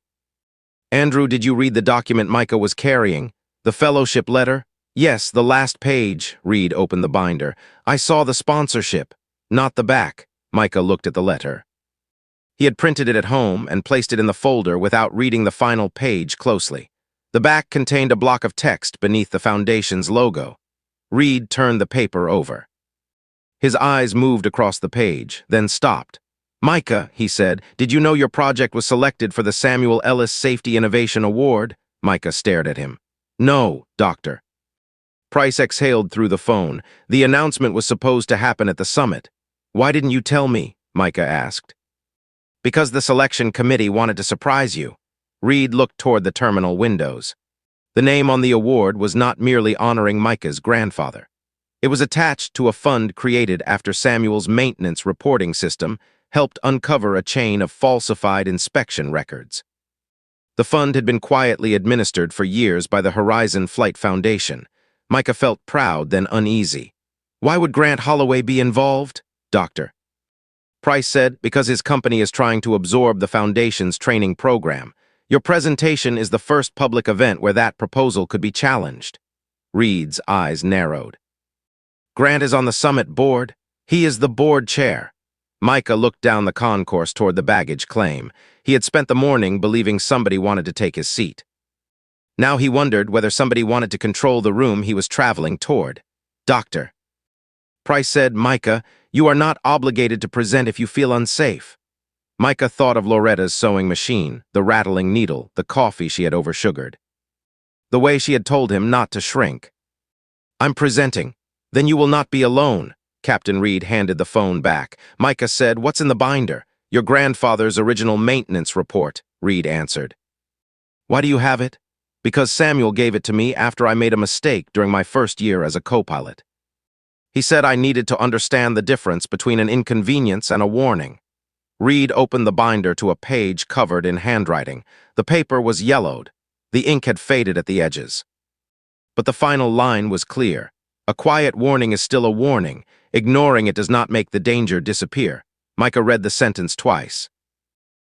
"Andrew, did you read the document Micah was carrying? The fellowship letter?" "Yes, the last page." Reed opened the binder. "I saw the sponsorship." "Not the back." Micah looked at the letter. He had printed it at home and placed it in the folder without reading the final page closely. The back contained a block of text beneath the Foundation's logo. Reed turned the paper over. His eyes moved across the page, then stopped. "Micah," he said, "did you know your project was selected for the Samuel Ellis Safety Innovation Award?" Micah stared at him. "No, Doctor." Price exhaled through the phone. "The announcement was supposed to happen at the summit." "Why didn't you tell me?" Micah asked. "Because the selection committee wanted to surprise you." Reed looked toward the terminal windows. The name on the award was not merely honoring Micah's grandfather. It was attached to a fund created after Samuel's maintenance reporting system helped uncover a chain of falsified inspection records. The fund had been quietly administered for years by the Horizon Flight Foundation. Micah felt proud, then uneasy. "Why would Grant Holloway be involved?" "Doctor." Price said, "Because his company is trying to absorb the Foundation's training program. Your presentation is the first public event where that proposal could be challenged." Reed's eyes narrowed. "Grant is on the summit board." "He is the board chair." Micah looked down the concourse toward the baggage claim. He had spent the morning believing somebody wanted to take his seat. Now he wondered whether somebody wanted to control the room he was traveling toward. "Doctor." Price said, "Micah, you are not obligated to present if you feel unsafe." Micah thought of Loretta's sewing machine, the rattling needle, the coffee she had oversugared. The way she had told him not to shrink. "I'm presenting." "Then you will not be alone." Captain Reed handed the phone back. Micah said, "What's in the binder?" "Your grandfather's original maintenance report," Reed answered. "Why do you have it?" "Because Samuel gave it to me after I made a mistake during my first year as a co-pilot. He said I needed to understand the difference between an inconvenience and a warning." Reed opened the binder to a page covered in handwriting. The paper was yellowed. The ink had faded at the edges. But the final line was clear. "A quiet warning is still a warning. Ignoring it does not make the danger disappear." Micah read the sentence twice.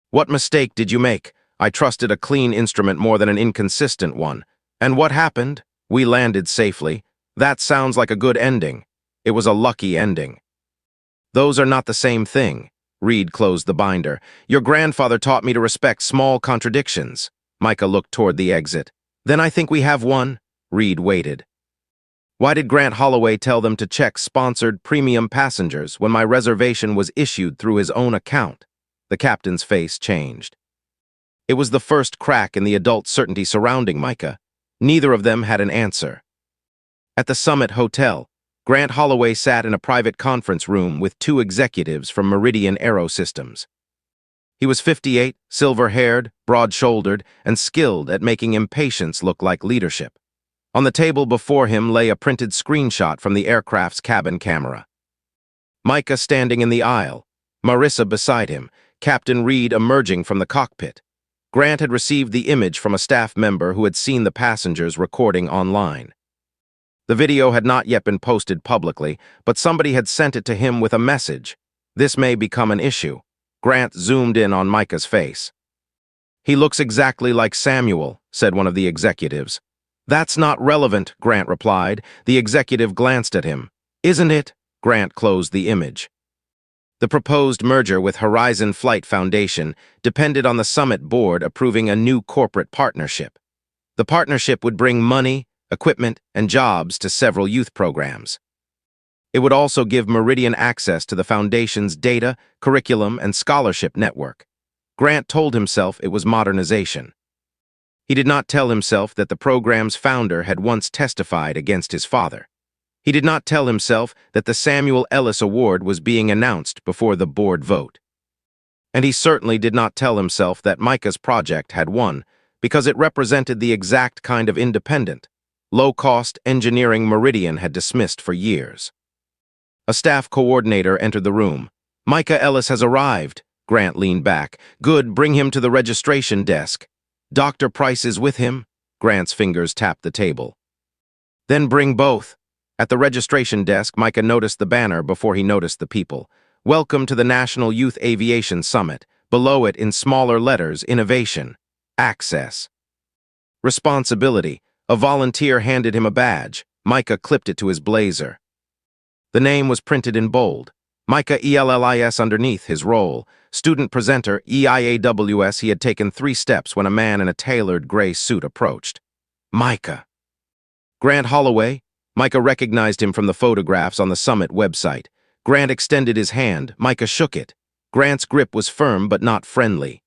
"What mistake did you make?" "I trusted a clean instrument more than an inconsistent one." "And what happened?" "We landed safely." "That sounds like a good ending." "It was a lucky ending." "Those are not the same thing." Reed closed the binder. "Your grandfather taught me to respect small contradictions." Micah looked toward the exit. "Then I think we have one." Reed waited. "Why did Grant Holloway tell them to check sponsored premium passengers when my reservation was issued through his own account?" The captain's face changed. It was the first crack in the adult certainty surrounding Micah. Neither of them had an answer. At the Summit Hotel, Grant Holloway sat in a private conference room with two executives from Meridian Aerosystems. He was 58, silver-haired, broad-shouldered, and skilled at making impatience look like leadership. On the table before him lay a printed screenshot from the aircraft's cabin camera. Micah standing in the aisle, Marissa beside him, Captain Reed emerging from the cockpit. Grant had received the image from a staff member who had seen the passengers recording online. The video had not yet been posted publicly, but somebody had sent it to him with a message. This may become an issue. Grant zoomed in on Micah's face. "He looks exactly like Samuel," said one of the executives. "That's not relevant," Grant replied. The executive glanced at him. "Isn't it?" Grant closed the image. The proposed merger with Horizon Flight Foundation depended on the summit board approving a new corporate partnership. The partnership would bring money, equipment, and jobs to several youth programs. It would also give Meridian access to the Foundation's data, curriculum, and scholarship network. Grant told himself it was modernization. He did not tell himself that the program's founder had once testified against his father. He did not tell himself that the Samuel Ellis Award was being announced before the board vote. And he certainly did not tell himself that Micah's project had won, because it represented the exact kind of independent, low-cost engineering Meridian had dismissed for years. A staff coordinator entered the room. "Micah Ellis has arrived." Grant leaned back. "Good, bring him to the registration desk." "Dr. Price is with him." Grant's fingers tapped the table. "Then bring both." At the registration desk, Micah noticed the banner before he noticed the people. "Welcome to the National Youth Aviation Summit." Below it, in smaller letters, "Innovation. Access. Responsibility." A volunteer handed him a badge. Micah clipped it to his blazer. The name was printed in bold. Micah ELLIS underneath his role. Student presenter, EIAWS. He had taken 3 steps when a man in a tailored gray suit approached. "Micah." "Grant Holloway." Micah recognized him from the photographs on the summit website. Grant extended his hand. Micah shook it. Grant's grip was firm but not friendly.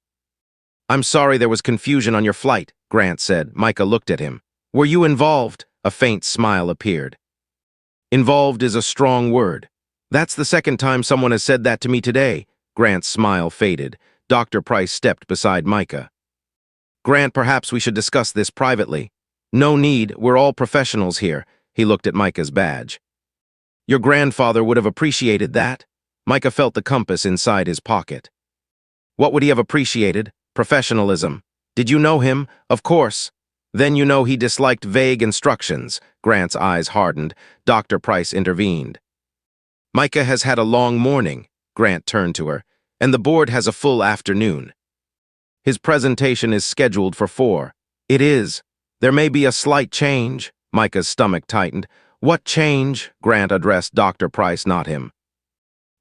"I'm sorry there was confusion on your flight," Grant said. Micah looked at him. "Were you involved?" A faint smile appeared. "Involved is a strong word. That's the second time someone has said that to me today." Grant's smile faded. Dr. Price stepped beside Micah. "Grant, perhaps we should discuss this privately." "No need, we're all professionals here." He looked at Micah's badge. "Your grandfather would have appreciated that." Micah felt the compass inside his pocket. "What would he have appreciated?" "Professionalism." "Did you know him?" "Of course." "Then you know he disliked vague instructions." Grant's eyes hardened. Dr. Price intervened. "Micah has had a long morning." Grant turned to her. "And the board has a full afternoon. His presentation is scheduled for 4. "It is. There may be a slight change." Micah's stomach tightened. "What change?" Grant addressed Dr. Price, not him.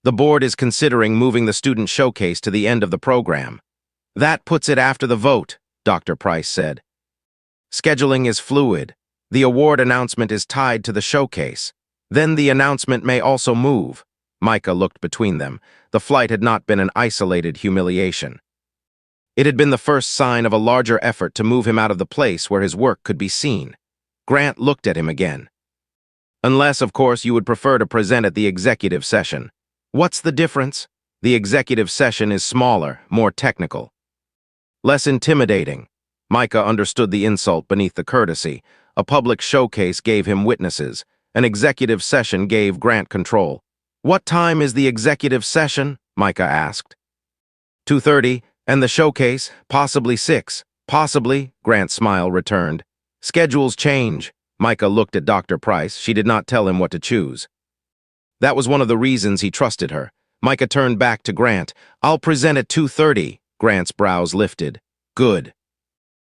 "The board is considering moving the student showcase to the end of the program." "That puts it after the vote," Dr. Price said. "Scheduling is fluid. The award announcement is tied to the showcase. Then the announcement may also move." Micah looked between them. The flight had not been an isolated humiliation. It had been the first sign of a larger effort to move him out of the place where his work could be seen. Grant looked at him again. "Unless, of course, you would prefer to present at the executive session." "What's the difference?" "The executive session is smaller, more technical. Less intimidating." Micah understood the insult beneath the courtesy. A public showcase gave him witnesses. An executive session gave Grant control. "What time is the executive session?" Micah asked. 2:30, and the showcase, possibly 6. "Possibly," Grant's smile returned. "Schedules change." Micah looked at Dr. Price. She did not tell him what to choose. That was one of the reasons he trusted her. Micah turned back to Grant. "I'll present at 2:30. Grant's brows lifted. "Good.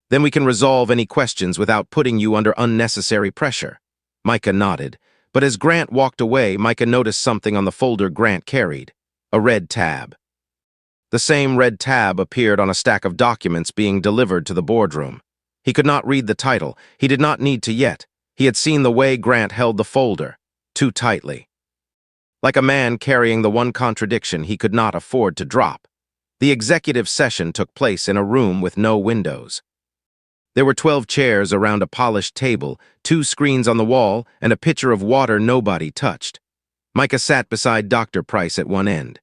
Then we can resolve any questions without putting you under unnecessary pressure." Micah nodded. But as Grant walked away, Micah noticed something on the folder Grant carried. A red tab. The same red tab appeared on a stack of documents being delivered to the boardroom. He could not read the title. He did not need to yet. He had seen the way Grant held the folder. Too tightly. Like a man carrying the one contradiction he could not afford to drop. The executive session took place in a room with no windows. There were 12 chairs around a polished table, 2 screens on the wall, and a pitcher of water nobody touched. Micah sat beside Dr. Price at one end.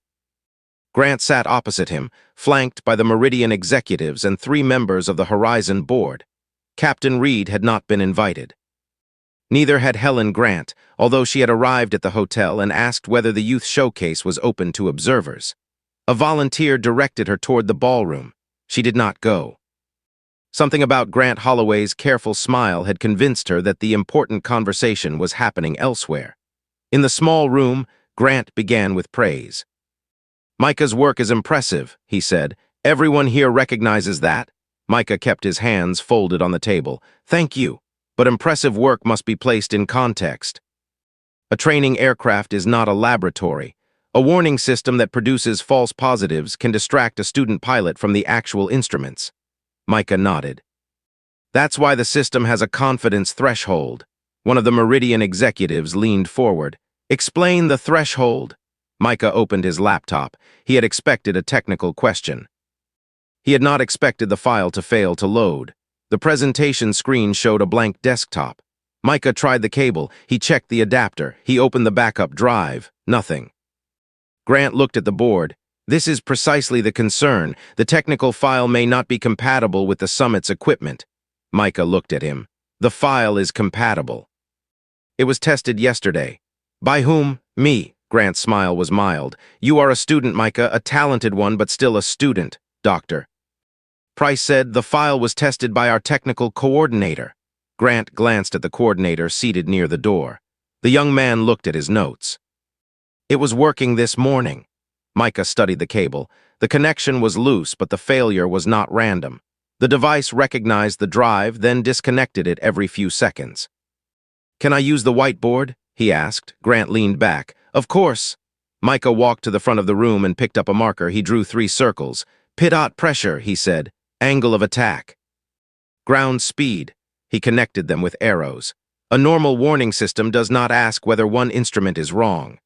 Grant sat opposite him, flanked by the Meridian executives and 3 members of the Horizon board. Captain Reed had not been invited. Neither had Helen Grant, although she had arrived at the hotel and asked whether the youth showcase was open to observers. A volunteer directed her toward the ballroom. She did not go. Something about Grant Holloway's careful smile had convinced her that the important conversation was happening elsewhere. In the small room, Grant began with praise. "Micah's work is impressive," he said. "Everyone here recognizes that." Micah kept his hands folded on the table. "Thank you, but impressive work must be placed in context. A training aircraft is not a laboratory. A warning system that produces false positives can distract a student pilot from the actual instruments." Micah nodded. "That's why the system has a confidence threshold." One of the Meridian executives leaned forward. "Explain the threshold." Micah opened his laptop. He had expected a technical question. He had not expected the file to fail to load. The presentation screen showed a blank desktop. Micah tried the cable. He checked the adapter. He opened the backup drive. Nothing. Grant looked at the board. "This is precisely the concern. The technical file may not be compatible with the summit's equipment." Micah looked at him. "The file is compatible." "It was tested yesterday." "By whom?" "Me." Grant's smile was mild. "You are a student, Micah, a talented one, but still a student, Doctor." Price said the file was tested by our technical coordinator. Grant glanced at the coordinator seated near the door. The young man looked at his notes. "It was working this morning." Micah studied the cable. The connection was loose, but the failure was not random. The device recognized the drive, then disconnected it every few seconds. "Can I use the whiteboard?" he asked. Grant leaned back. "Of course." Micah walked to the front of the room and picked up a marker. He drew 3 circles. "Pitot pressure," he said. "Angle of attack." "Ground speed." He connected them with arrows. A normal warning system does not ask whether one instrument is wrong.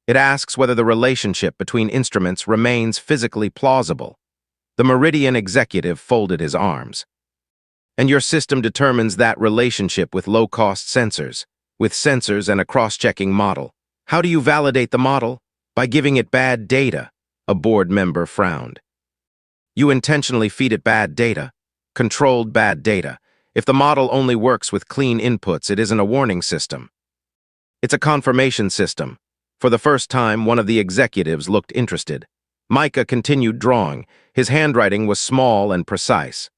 It asks whether the relationship between instruments remains physically plausible. The Meridian executive folded his arms. "And your system determines that relationship with low-cost sensors, with sensors and a cross-checking model. How do you validate the model? By giving it bad data." A board member frowned. "You intentionally feed it bad data, controlled bad data. If the model only works with clean inputs, it isn't a warning system. It's a confirmation system." For the first time, one of the executives looked interested. Micah continued drawing. His handwriting was small and precise.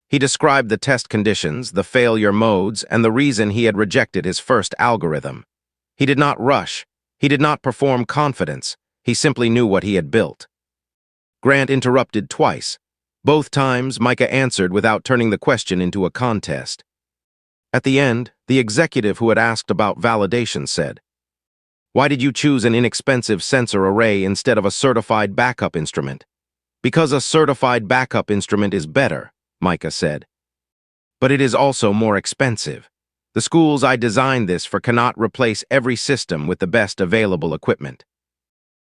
He described the test conditions, the failure modes, and the reason he had rejected his first algorithm. He did not rush. He did not perform confidence. He simply knew what he had built. Grant interrupted twice. Both times, Micah answered without turning the question into a contest. At the end, the executive who had asked about validation said, "Why did you choose an inexpensive sensor array instead of a certified backup instrument?" "Because a certified backup instrument is better," Micah said. "But it is also more expensive. The schools I designed this for cannot replace every system with the best available equipment.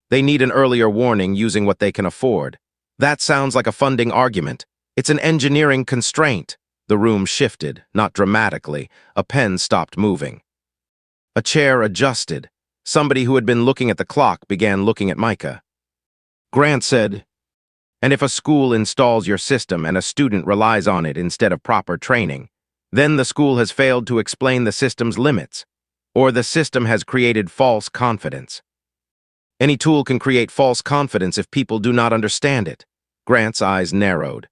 They need an earlier warning using what they can afford." "That sounds like a funding argument. It's an engineering constraint." The room shifted, not dramatically. A pen stopped moving. A chair adjusted. Somebody who had been looking at the clock began looking at Micah. Grant said, "And if a school installs your system and a student relies on it instead of proper training, then the school has failed to explain the system's limits, or the system has created false confidence. Any tool can create false confidence if people do not understand it." Grant's eyes narrowed.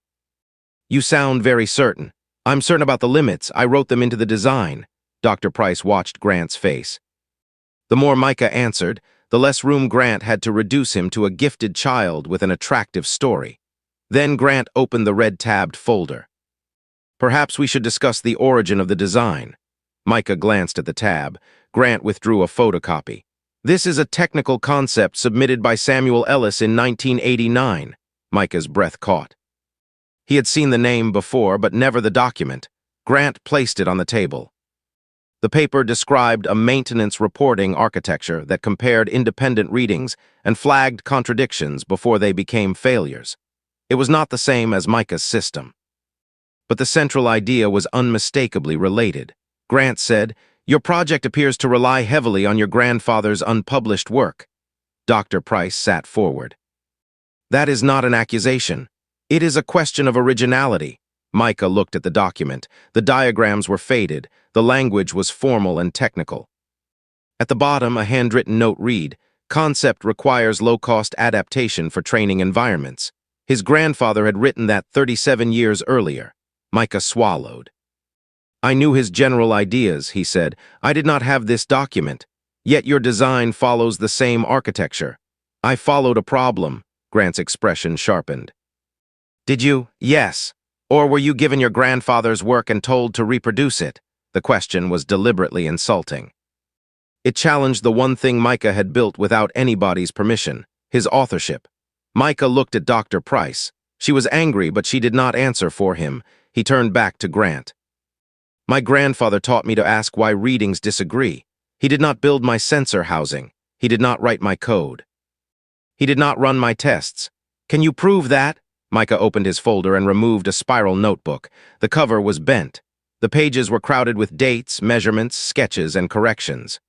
"You sound very certain." "I'm certain about the limits. I wrote them into the design." Dr. Price watched Grant's face. The more Micah answered, the less room Grant had to reduce him to a gifted child with an attractive story. Then Grant opened the red-tabbed folder. "Perhaps we should discuss the origin of the design." Micah glanced at the tab. Grant withdrew a photocopy. "This is a technical concept submitted by Samuel Ellis in 1989. Micah's breath caught. He had seen the name before, but never the document. Grant placed it on the table. The paper described a maintenance reporting architecture that compared independent readings and flagged contradictions before they became failures. It was not the same as Micah's system. But the central idea was unmistakably related. Grant said, "Your project appears to rely heavily on your grandfather's unpublished work." Dr. Price sat forward. That is not an accusation. It is a question of originality. Micah looked at the document. The diagrams were faded. The language was formal and technical. At the bottom, a handwritten note read, "Concept requires low-cost adaptation for training environments." His grandfather had written that 37 years earlier. Micah swallowed. "I knew his general ideas," he said. "I did not have this document. Yet your design follows the same architecture." "I followed a problem," Grant's expression sharpened. "Did you?" "Yes. Or were you given your grandfather's work and told to reproduce it?" The question was deliberately insulting. It challenged the one thing Micah had built without anybody's permission, his authorship. Micah looked at Dr. Price. She was angry, but she did not answer for him. He turned back to Grant. "My grandfather taught me to ask why readings disagree. He did not build my sensor housing. He did not write my code. He did not run my tests. Can you prove that?" Micah opened his folder and removed a spiral notebook. The cover was bent. The pages were crowded with dates, measurements, sketches, and corrections.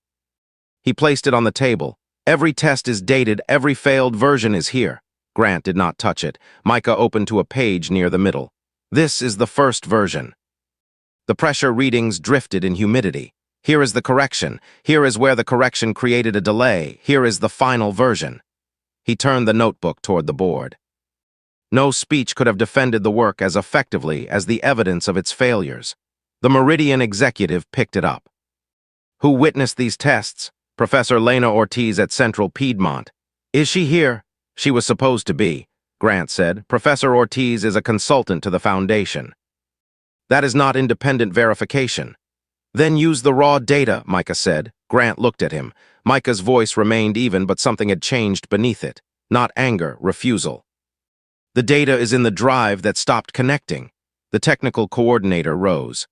He placed it on the table. "Every test is dated, every failed version is here." Grant did not touch it. Micah opened to a page near the middle. "This is the first version." The pressure readings drifted in humidity. "Here is the correction. Here is where the correction created a delay. Here is the final version." He turned the notebook toward the board. No speech could have defended the work as effectively as the evidence of its failures. The Meridian executive picked it up. "Who witnessed these tests?" "Professor Lena Ortiz at Central Piedmont." "Is she here?" "She was supposed to be," Grant said. "Professor Ortiz is a consultant to the Foundation." "That is not independent verification." "Then use the raw data," Micah said. Grant looked at him. Micah's voice remained even, but something had changed beneath it. Not anger, refusal. "The data is in the drive that stopped connecting." The technical coordinator rose.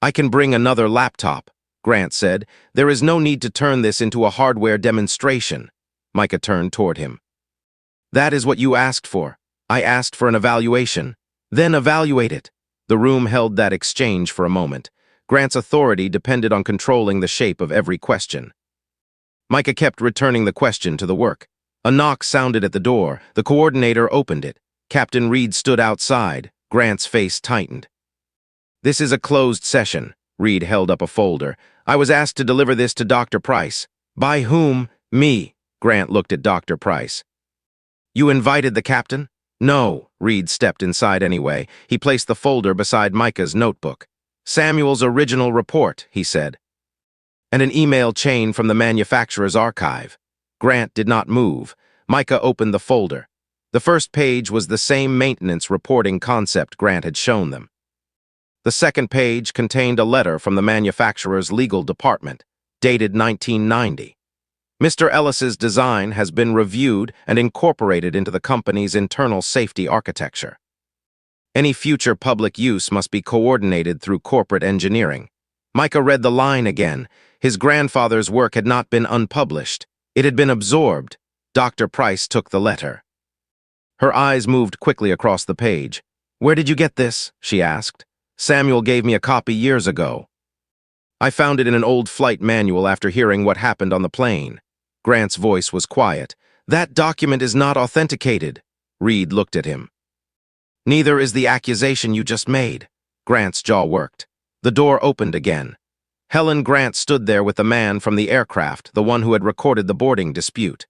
"I can bring another laptop," Grant said. "There is no need to turn this into a hardware demonstration." Micah turned toward him. "That is what you asked for." "I asked for an evaluation." "Then evaluate it." The room held that exchange for a moment. Grant's authority depended on controlling the shape of every question. Micah kept returning the question to the work. A knock sounded at the door. The coordinator opened it. Captain Reed stood outside. Grant's face tightened. "This is a closed session." Reed held up a folder. "I was asked to deliver this to Dr. Price." "By whom?" "Me." Grant looked at Dr. Price. "You invited the captain?" "No." Reed stepped inside anyway. He placed the folder beside Micah's notebook. "Samuel's original report," he said. "And an email chain from the manufacturer's archive." Grant did not move. Micah opened the folder. The first page was the same maintenance reporting concept Grant had shown them. The second page contained a letter from the manufacturer's legal department, dated 1990. "Mr. Ellis's design has been reviewed and incorporated into the company's internal safety architecture. Any future public use must be coordinated through corporate engineering." Micah read the line again. His grandfather's work had not been unpublished. It had been absorbed. Dr. Price took the letter. Her eyes moved quickly across the page. "Where did you get this?" she asked. "Samuel gave me a copy years ago. I found it in an old flight manual after hearing what happened on the plane." Grant's voice was quiet. "That document is not authenticated." Reed looked at him. "Neither is the accusation you just made." Grant's jaw worked. The door opened again. Helen Grant stood there with the man from the aircraft, the one who had recorded the boarding dispute.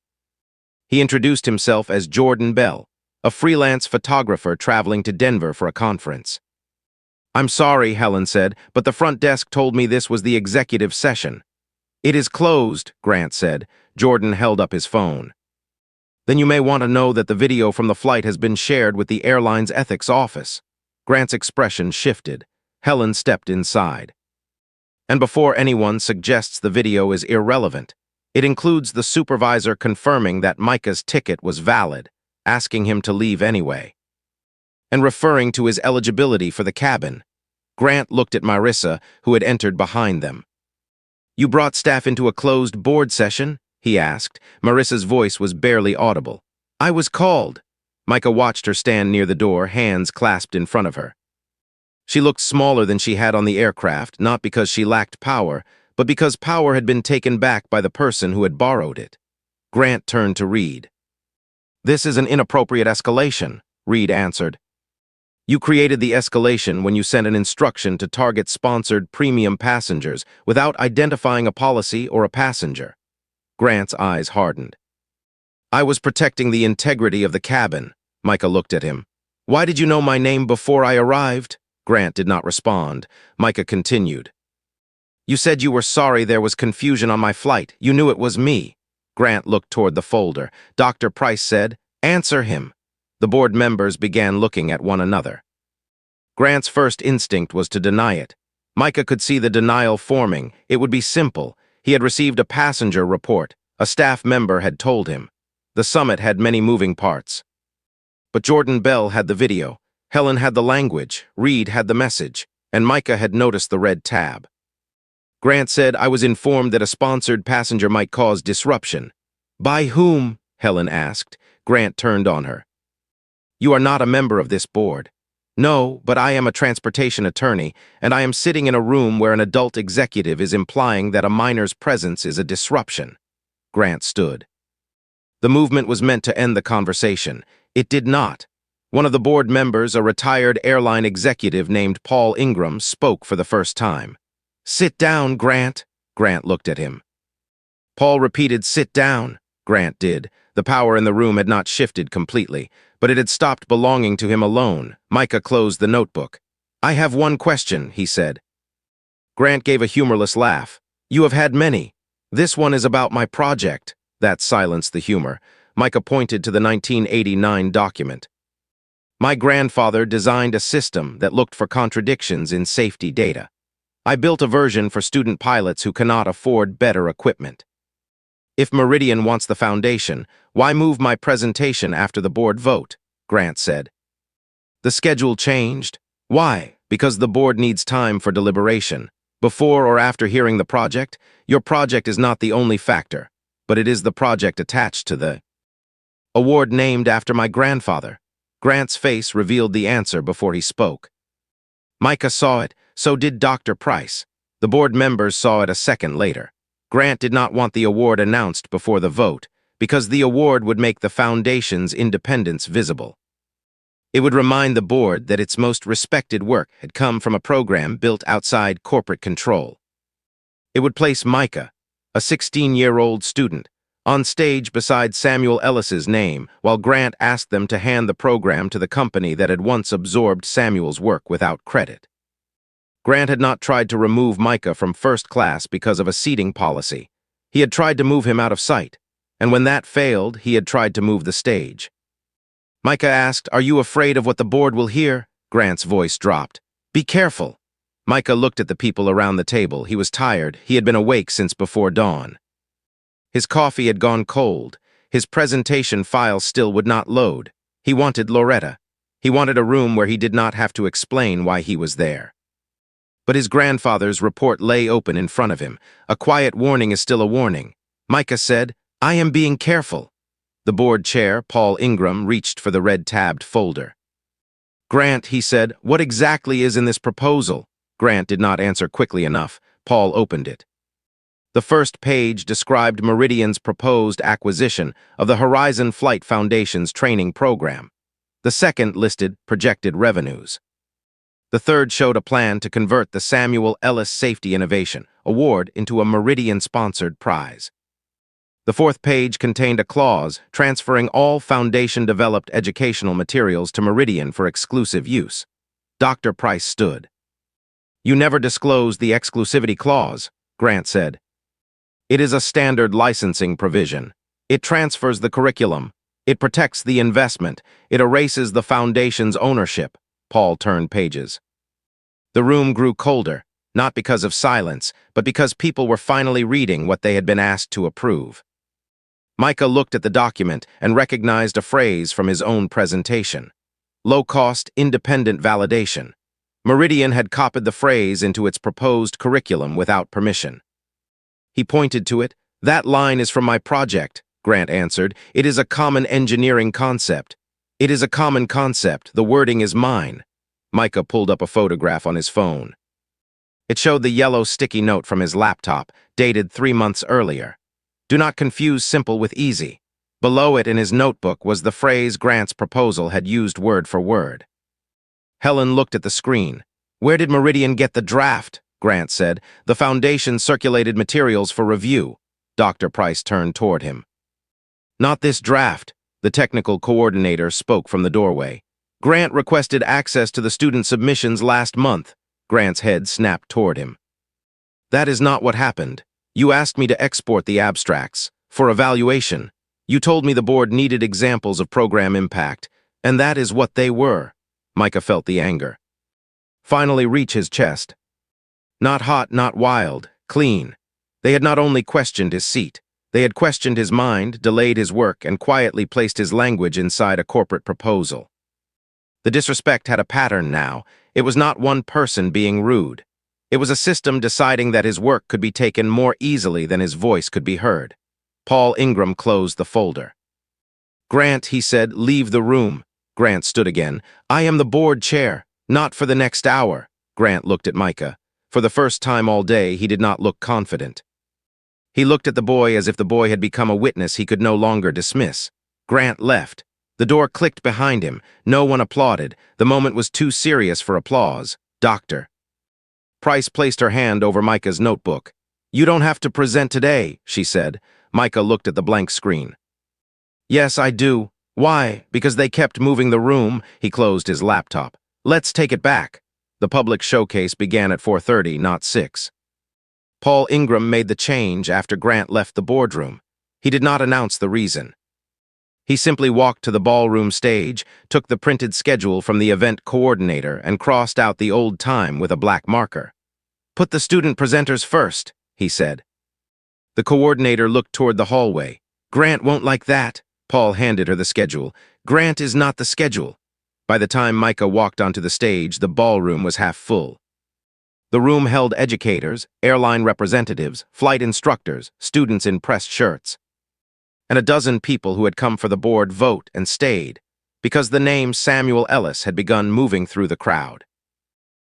He introduced himself as Jordan Bell, a freelance photographer traveling to Denver for a conference. "I'm sorry," Helen said, "but the front desk told me this was the executive session." "It is closed," Grant said. Jordan held up his phone. "Then you may want to know that the video from the flight has been shared with the airline's ethics office." Grant's expression shifted. Helen stepped inside. "And before anyone suggests the video is irrelevant, it includes the supervisor confirming that Micah's ticket was valid, asking him to leave anyway, and referring to his eligibility for the cabin." Grant looked at Marissa, who had entered behind them. "You brought staff into a closed board session?" he asked. Marissa's voice was barely audible. "I was called." Micah watched her stand near the door, hands clasped in front of her. She looked smaller than she had on the aircraft, not because she lacked power, but because power had been taken back by the person who had borrowed it. Grant turned to Reed. This is an inappropriate escalation, Reed answered. You created the escalation when you sent an instruction to target sponsored premium passengers without identifying a policy or a passenger. Grant's eyes hardened. I was protecting the integrity of the cabin. Micah looked at him. Why did you know my name before I arrived? Grant did not respond. Micah continued. You said you were sorry there was confusion on my flight. You knew it was me. Grant looked toward the folder. Dr. Price said, answer him. The board members began looking at one another. Grant's first instinct was to deny it. Micah could see the denial forming. It would be simple. He had received a passenger report. A staff member had told him. The summit had many moving parts. But Jordan Bell had the video. Helen had the language. Reed had the message. And Micah had noticed the red tab. Grant said, I was informed that a sponsored passenger might cause disruption. By whom? Helen asked. Grant turned on her. You are not a member of this board. No, but I am a transportation attorney, and I am sitting in a room where an adult executive is implying that a minor's presence is a disruption. Grant stood. The movement was meant to end the conversation. It did not. One of the board members, a retired airline executive named Paul Ingram, spoke for the first time. Sit down, Grant. Grant looked at him. Paul repeated, sit down. Grant did. The power in the room had not shifted completely, but it had stopped belonging to him alone. Micah closed the notebook. I have one question, he said. Grant gave a humorless laugh. You have had many. This one is about my project. That silenced the humor. Micah pointed to the 1989 document. My grandfather designed a system that looked for contradictions in safety data. I built a version for student pilots who cannot afford better equipment. If Meridian wants the foundation, why move my presentation after the board vote? Grant said. The schedule changed. Why? Because the board needs time for deliberation. Before or after hearing the project, your project is not the only factor, but it is the project attached to the award named after my grandfather. Grant's face revealed the answer before he spoke. Micah saw it, so did Dr. Price. The board members saw it a second later. Grant did not want the award announced before the vote, because the award would make the foundation's independence visible. It would remind the board that its most respected work had come from a program built outside corporate control. It would place Micah, a 16-year-old student, on stage beside Samuel Ellis's name, while Grant asked them to hand the program to the company that had once absorbed Samuel's work without credit. Grant had not tried to remove Micah from first class because of a seating policy. He had tried to move him out of sight, and when that failed, he had tried to move the stage. Micah asked, Are you afraid of what the board will hear? Grant's voice dropped. Be careful. Micah looked at the people around the table. He was tired. He had been awake since before dawn. His coffee had gone cold. His presentation file still would not load. He wanted Loretta. He wanted a room where he did not have to explain why he was there. But his grandfather's report lay open in front of him. A quiet warning is still a warning. Micah said, I am being careful. The board chair, Paul Ingram, reached for the red-tabbed folder. Grant, he said, what exactly is in this proposal? Grant did not answer quickly enough. Paul opened it. The first page described Meridian's proposed acquisition of the Horizon Flight Foundation's training program. The second listed projected revenues. The third showed a plan to convert the Samuel Ellis Safety Innovation Award into a Meridian-sponsored prize. The fourth page contained a clause transferring all Foundation-developed educational materials to Meridian for exclusive use. Dr. Price stood. You never disclosed the exclusivity clause, Grant said. It is a standard licensing provision. It transfers the curriculum. It protects the investment. It erases the Foundation's ownership. Paul turned pages. The room grew colder, not because of silence, but because people were finally reading what they had been asked to approve. Micah looked at the document and recognized a phrase from his own presentation. Low-cost, independent validation. Meridian had copied the phrase into its proposed curriculum without permission. He pointed to it. That line is from my project, Grant answered. It is a common engineering concept. It is a common concept. The wording is mine. Micah pulled up a photograph on his phone. It showed the yellow sticky note from his laptop, dated 3 months earlier. Do not confuse simple with easy. Below it in his notebook was the phrase Grant's proposal had used word for word. Helen looked at the screen. "Where did Meridian get the draft?" Grant said. "The Foundation circulated materials for review." Dr. Price turned toward him. "Not this draft," the technical coordinator spoke from the doorway. "Grant requested access to the student submissions last month." Grant's head snapped toward him. "That is not what happened. You asked me to export the abstracts for evaluation. You told me the board needed examples of program impact, and that is what they were." Micah felt the anger finally reach his chest. Not hot, not wild, clean. They had not only questioned his seat, they had questioned his mind, delayed his work, and quietly placed his language inside a corporate proposal. The disrespect had a pattern now. It was not one person being rude. It was a system deciding that his work could be taken more easily than his voice could be heard. Paul Ingram closed the folder. "Grant," he said, "leave the room." Grant stood again. "I am the board chair, not for the next hour." Grant looked at Micah. For the first time all day, he did not look confident. He looked at the boy as if the boy had become a witness he could no longer dismiss. Grant left. The door clicked behind him. No one applauded. The moment was too serious for applause. "Doctor." Price placed her hand over Micah's notebook. "You don't have to present today," she said. Micah looked at the blank screen. "Yes, I do." "Why?" "Because they kept moving the room." He closed his laptop. "Let's take it back." The public showcase began at 4:30, not 6. Paul Ingram made the change after Grant left the boardroom. He did not announce the reason. He simply walked to the ballroom stage, took the printed schedule from the event coordinator, and crossed out the old time with a black marker. "Put the student presenters first," he said. The coordinator looked toward the hallway. "Grant won't like that." Paul handed her the schedule. "Grant is not the schedule." By the time Micah walked onto the stage, the ballroom was half full. The room held educators, airline representatives, flight instructors, students in pressed shirts, and a dozen people who had come for the board vote and stayed, because the name Samuel Ellis had begun moving through the crowd.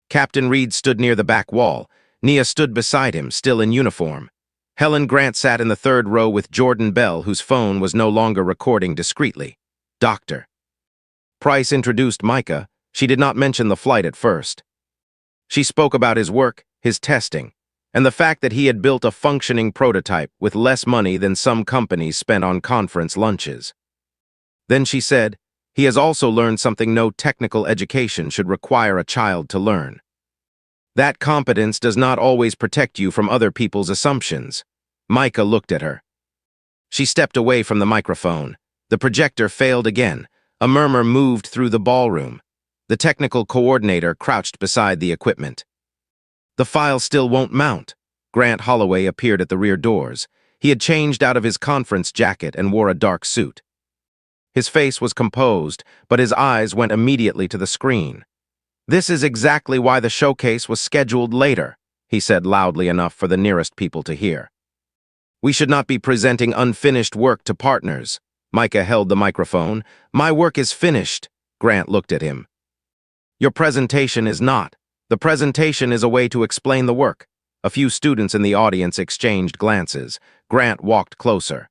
Captain Reed stood near the back wall. Nia stood beside him, still in uniform. Helen Grant sat in the third row with Jordan Bell, whose phone was no longer recording discreetly. "Doctor." Price introduced Micah. She did not mention the flight at first. She spoke about his work, his testing, and the fact that he had built a functioning prototype with less money than some companies spent on conference lunches. Then she said, "He has also learned something no technical education should require a child to learn. That competence does not always protect you from other people's assumptions." Micah looked at her. She stepped away from the microphone. The projector failed again. A murmur moved through the ballroom. The technical coordinator crouched beside the equipment. "The file still won't mount." Grant Holloway appeared at the rear doors. He had changed out of his conference jacket and wore a dark suit. His face was composed, but his eyes went immediately to the screen. "This is exactly why the showcase was scheduled later," he said loudly enough for the nearest people to hear. "We should not be presenting unfinished work to partners." Micah held the microphone. "My work is finished." Grant looked at him. "Your presentation is not. The presentation is a way to explain the work." A few students in the audience exchanged glances. Grant walked closer.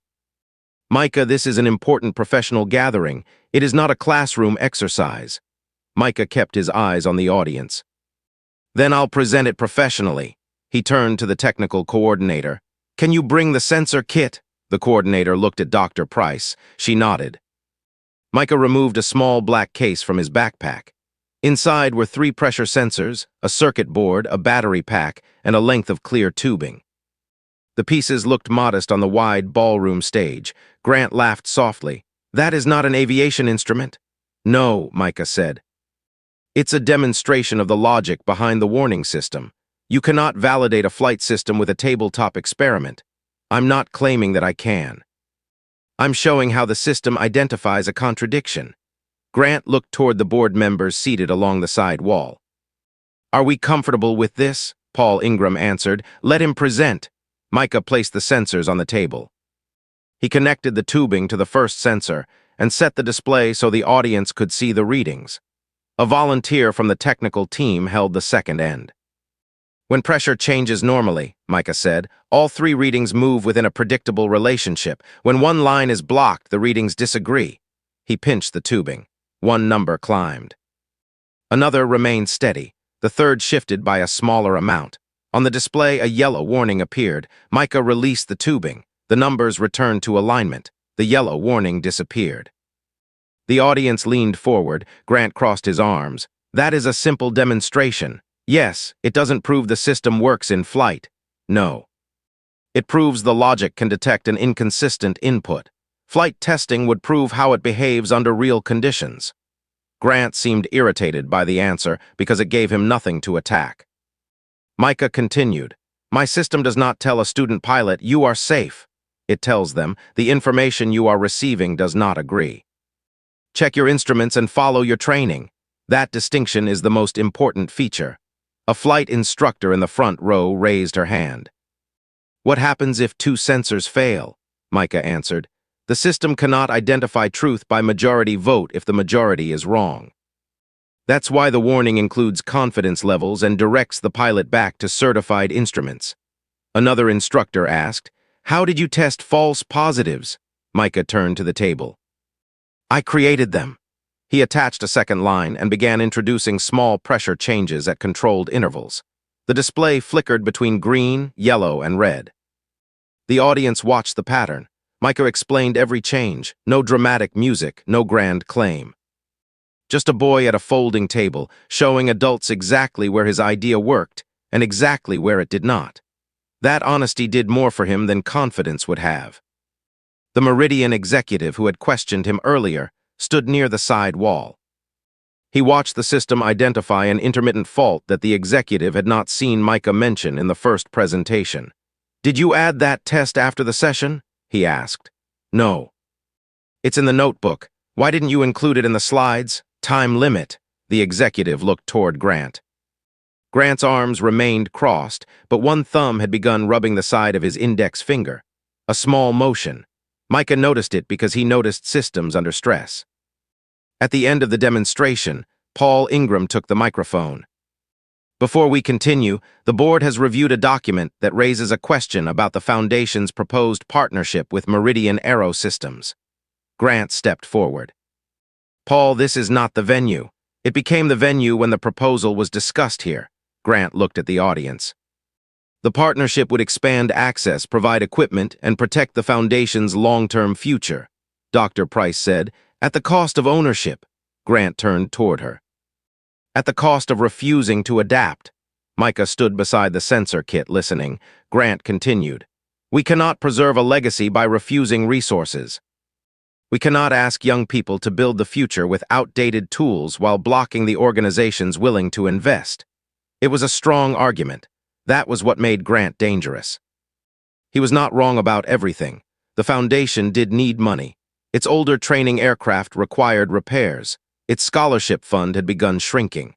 "Micah, this is an important professional gathering. It is not a classroom exercise." Micah kept his eyes on the audience. "Then I'll present it professionally." He turned to the technical coordinator. "Can you bring the sensor kit?" The coordinator looked at Dr. Price. She nodded. Micah removed a small black case from his backpack. Inside were 3 pressure sensors, a circuit board, a battery pack, and a length of clear tubing. The pieces looked modest on the wide ballroom stage. Grant laughed softly. "That is not an aviation instrument." "No," Micah said. "It's a demonstration of the logic behind the warning system. You cannot validate a flight system with a tabletop experiment. I'm not claiming that I can. I'm showing how the system identifies a contradiction." Grant looked toward the board members seated along the side wall. "Are we comfortable with this?" Paul Ingram answered. "Let him present." Micah placed the sensors on the table. He connected the tubing to the first sensor and set the display so the audience could see the readings. A volunteer from the technical team held the second end. When pressure changes normally, Micah said, all three readings move within a predictable relationship. When one line is blocked, the readings disagree. He pinched the tubing. One number climbed. Another remained steady. The third shifted by a smaller amount. On the display, a yellow warning appeared. Micah released the tubing. The numbers returned to alignment. The yellow warning disappeared. The audience leaned forward. Grant crossed his arms. That is a simple demonstration. Yes, it doesn't prove the system works in flight. No. It proves the logic can detect an inconsistent input. Flight testing would prove how it behaves under real conditions. Grant seemed irritated by the answer because it gave him nothing to attack. Micah continued, My system does not tell a student pilot, you are safe. It tells them, the information you are receiving does not agree. Check your instruments and follow your training. That distinction is the most important feature. A flight instructor in the front row raised her hand. What happens if two sensors fail? Micah answered. The system cannot identify truth by majority vote if the majority is wrong. That's why the warning includes confidence levels and directs the pilot back to certified instruments. Another instructor asked, How did you test false positives? Micah turned to the table. I created them. He attached a second line and began introducing small pressure changes at controlled intervals. The display flickered between green, yellow, and red. The audience watched the pattern. Micah explained every change. No dramatic music, no grand claim. Just a boy at a folding table, showing adults exactly where his idea worked and exactly where it did not. That honesty did more for him than confidence would have. The Meridian executive who had questioned him earlier stood near the side wall. He watched the system identify an intermittent fault that the executive had not seen Micah mention in the first presentation. Did you add that test after the session? He asked. No. It's in the notebook. Why didn't you include it in the slides? Time limit. The executive looked toward Grant. Grant's arms remained crossed, but one thumb had begun rubbing the side of his index finger. A small motion. Micah noticed it because he noticed systems under stress. At the end of the demonstration, Paul Ingram took the microphone. Before we continue, the board has reviewed a document that raises a question about the Foundation's proposed partnership with Meridian Aero Systems. Grant stepped forward. Paul, this is not the venue. It became the venue when the proposal was discussed here. Grant looked at the audience. The partnership would expand access, provide equipment, and protect the Foundation's long-term future, Dr. Price said, at the cost of ownership. Grant turned toward her. At the cost of refusing to adapt. Micah stood beside the sensor kit listening. Grant continued. We cannot preserve a legacy by refusing resources. We cannot ask young people to build the future with outdated tools while blocking the organizations willing to invest. It was a strong argument. That was what made Grant dangerous. He was not wrong about everything. The Foundation did need money. Its older training aircraft required repairs. Its scholarship fund had begun shrinking.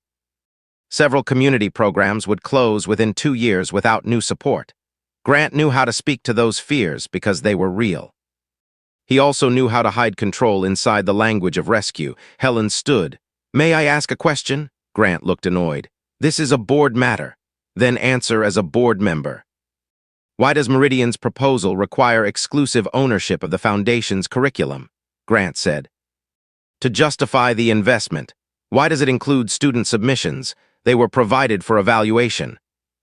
Several community programs would close within 2 years without new support. Grant knew how to speak to those fears because they were real. He also knew how to hide control inside the language of rescue. Helen stood. May I ask a question? Grant looked annoyed. This is a board matter. Then answer as a board member. Why does Meridian's proposal require exclusive ownership of the Foundation's curriculum? Grant said. To justify the investment. Why does it include student submissions? They were provided for evaluation.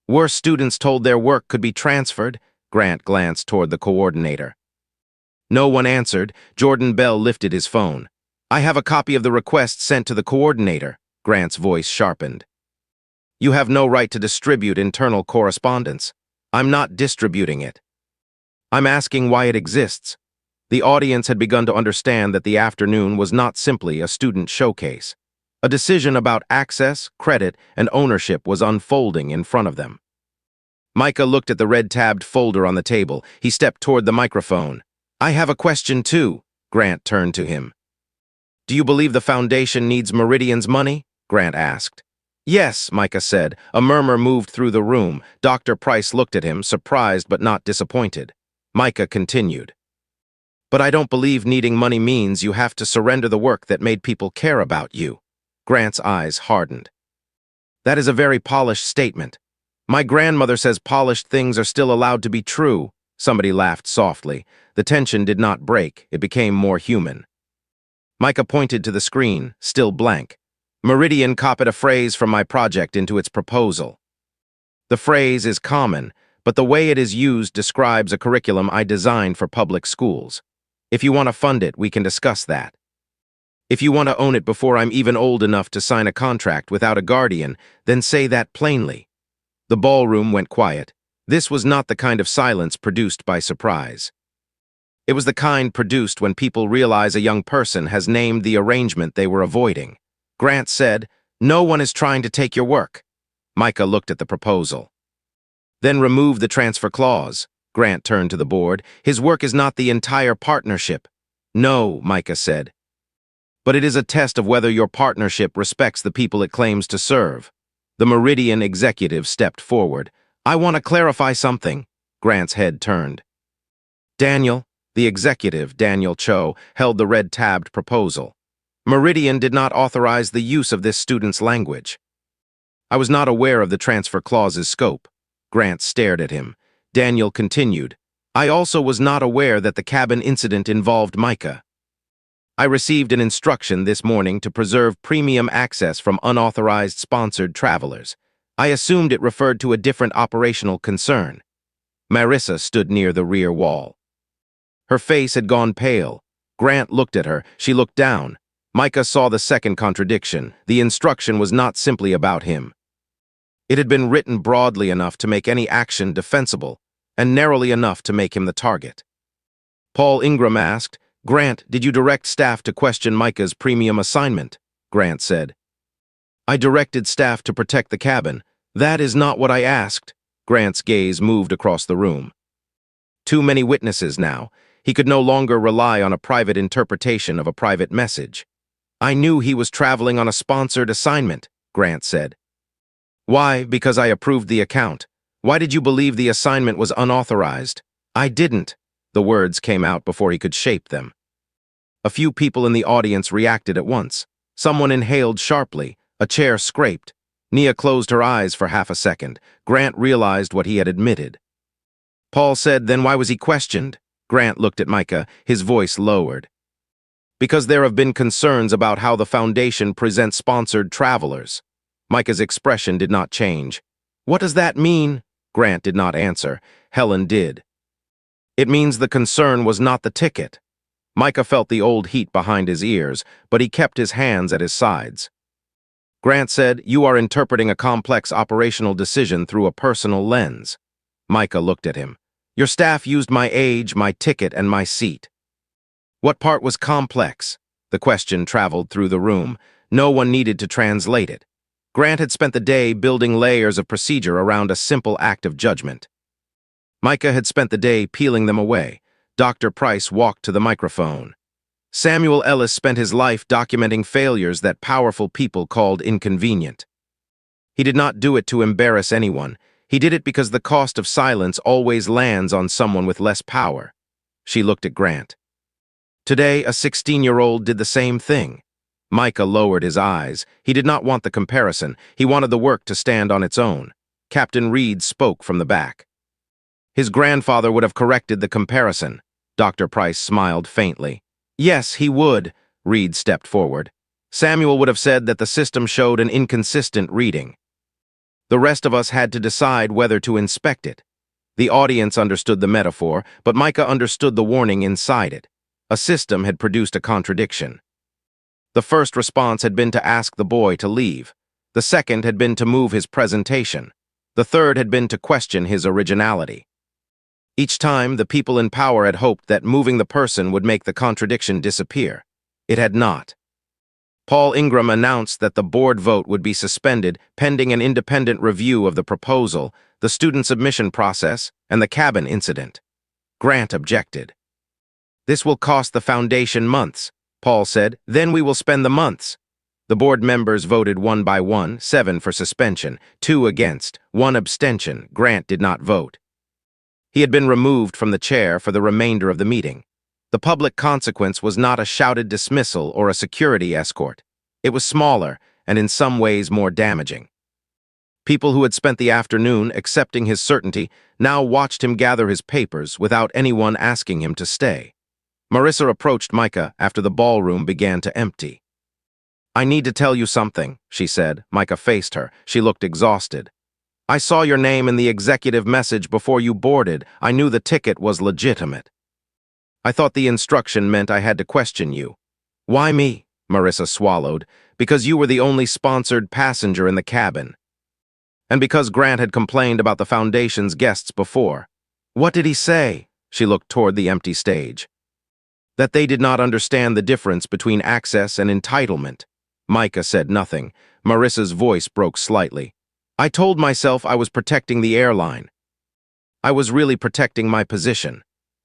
Were students told their work could be transferred? Grant glanced toward the coordinator. No one answered. Jordan Bell lifted his phone. I have a copy of the request sent to the coordinator. Grant's voice sharpened. You have no right to distribute internal correspondence. I'm not distributing it. I'm asking why it exists. The audience had begun to understand that the afternoon was not simply a student showcase. A decision about access, credit, and ownership was unfolding in front of them. Micah looked at the red-tabbed folder on the table. He stepped toward the microphone. I have a question too. Grant turned to him. Do you believe the Foundation needs Meridian's money? Grant asked. Yes, Micah said. A murmur moved through the room. Dr. Price looked at him, surprised but not disappointed. Micah continued. But I don't believe needing money means you have to surrender the work that made people care about you. Grant's eyes hardened. That is a very polished statement. My grandmother says polished things are still allowed to be true. Somebody laughed softly. The tension did not break. It became more human. Micah pointed to the screen, still blank. Meridian copied a phrase from my project into its proposal. The phrase is common, but the way it is used describes a curriculum I designed for public schools. If you want to fund it, we can discuss that. If you want to own it before I'm even old enough to sign a contract without a guardian, then say that plainly. The ballroom went quiet. This was not the kind of silence produced by surprise. It was the kind produced when people realize a young person has named the arrangement they were avoiding. Grant said, "No one is trying to take your work." Micah looked at the proposal. "Then remove the transfer clause." Grant turned to the board. "His work is not the entire partnership." "No," Micah said. "But it is a test of whether your partnership respects the people it claims to serve." The Meridian executive stepped forward. "I want to clarify something." Grant's head turned. Daniel, the executive, Daniel Cho, held the red-tabbed proposal. Meridian did not authorize the use of this student's language. "I was not aware of the transfer clause's scope." Grant stared at him. Daniel continued, "I also was not aware that the cabin incident involved Micah. I received an instruction this morning to preserve premium access from unauthorized sponsored travelers. I assumed it referred to a different operational concern." Marissa stood near the rear wall. Her face had gone pale. Grant looked at her. She looked down. Micah saw the second contradiction. The instruction was not simply about him. It had been written broadly enough to make any action defensible, and narrowly enough to make him the target. Paul Ingram asked, "Grant, did you direct staff to question Micah's premium assignment?" Grant said, "I directed staff to protect the cabin. That is not what I asked." Grant's gaze moved across the room. Too many witnesses now. He could no longer rely on a private interpretation of a private message. "I knew he was traveling on a sponsored assignment," Grant said. "Why? Because I approved the account. Why did you believe the assignment was unauthorized?" "I didn't." The words came out before he could shape them. A few people in the audience reacted at once. Someone inhaled sharply. A chair scraped. Nia closed her eyes for half a second. Grant realized what he had admitted. Paul said, "Then why was he questioned?" Grant looked at Micah, his voice lowered. "Because there have been concerns about how the Foundation presents sponsored travelers." Micah's expression did not change. "What does that mean?" Grant did not answer. Helen did. "It means the concern was not the ticket." Micah felt the old heat behind his ears, but he kept his hands at his sides. Grant said, "You are interpreting a complex operational decision through a personal lens." Micah looked at him. "Your staff used my age, my ticket, and my seat." What part was complex? The question traveled through the room. No one needed to translate it. Grant had spent the day building layers of procedure around a simple act of judgment. Micah had spent the day peeling them away. Dr. Price walked to the microphone. Samuel Ellis spent his life documenting failures that powerful people called inconvenient. He did not do it to embarrass anyone. He did it because the cost of silence always lands on someone with less power. She looked at Grant. Today, a 16-year-old did the same thing. Micah lowered his eyes. He did not want the comparison. He wanted the work to stand on its own. Captain Reed spoke from the back. His grandfather would have corrected the comparison. Dr. Price smiled faintly. Yes, he would. Reed stepped forward. Samuel would have said that the system showed an inconsistent reading. The rest of us had to decide whether to inspect it. The audience understood the metaphor, but Micah understood the warning inside it. A system had produced a contradiction. The first response had been to ask the boy to leave. The second had been to move his presentation. The third had been to question his originality. Each time, the people in power had hoped that moving the person would make the contradiction disappear. It had not. Paul Ingram announced that the board vote would be suspended pending an independent review of the proposal, the student submission process, and the cabin incident. Grant objected. "This will cost the Foundation months," Paul said. "Then we will spend the months." The board members voted one by one, 7 for suspension, 2 against, 1 abstention. Grant did not vote. He had been removed from the chair for the remainder of the meeting. The public consequence was not a shouted dismissal or a security escort. It was smaller and in some ways more damaging. People who had spent the afternoon accepting his certainty now watched him gather his papers without anyone asking him to stay. Marissa approached Micah after the ballroom began to empty. "I need to tell you something," she said. Micah faced her. She looked exhausted. "I saw your name in the executive message before you boarded. I knew the ticket was legitimate. I thought the instruction meant I had to question you." "Why me?" Marissa swallowed. "Because you were the only sponsored passenger in the cabin. And because Grant had complained about the Foundation's guests before." "What did he say?" She looked toward the empty stage. "That they did not understand the difference between access and entitlement." Micah said nothing. Marissa's voice broke slightly. "I told myself I was protecting the airline. I was really protecting my position."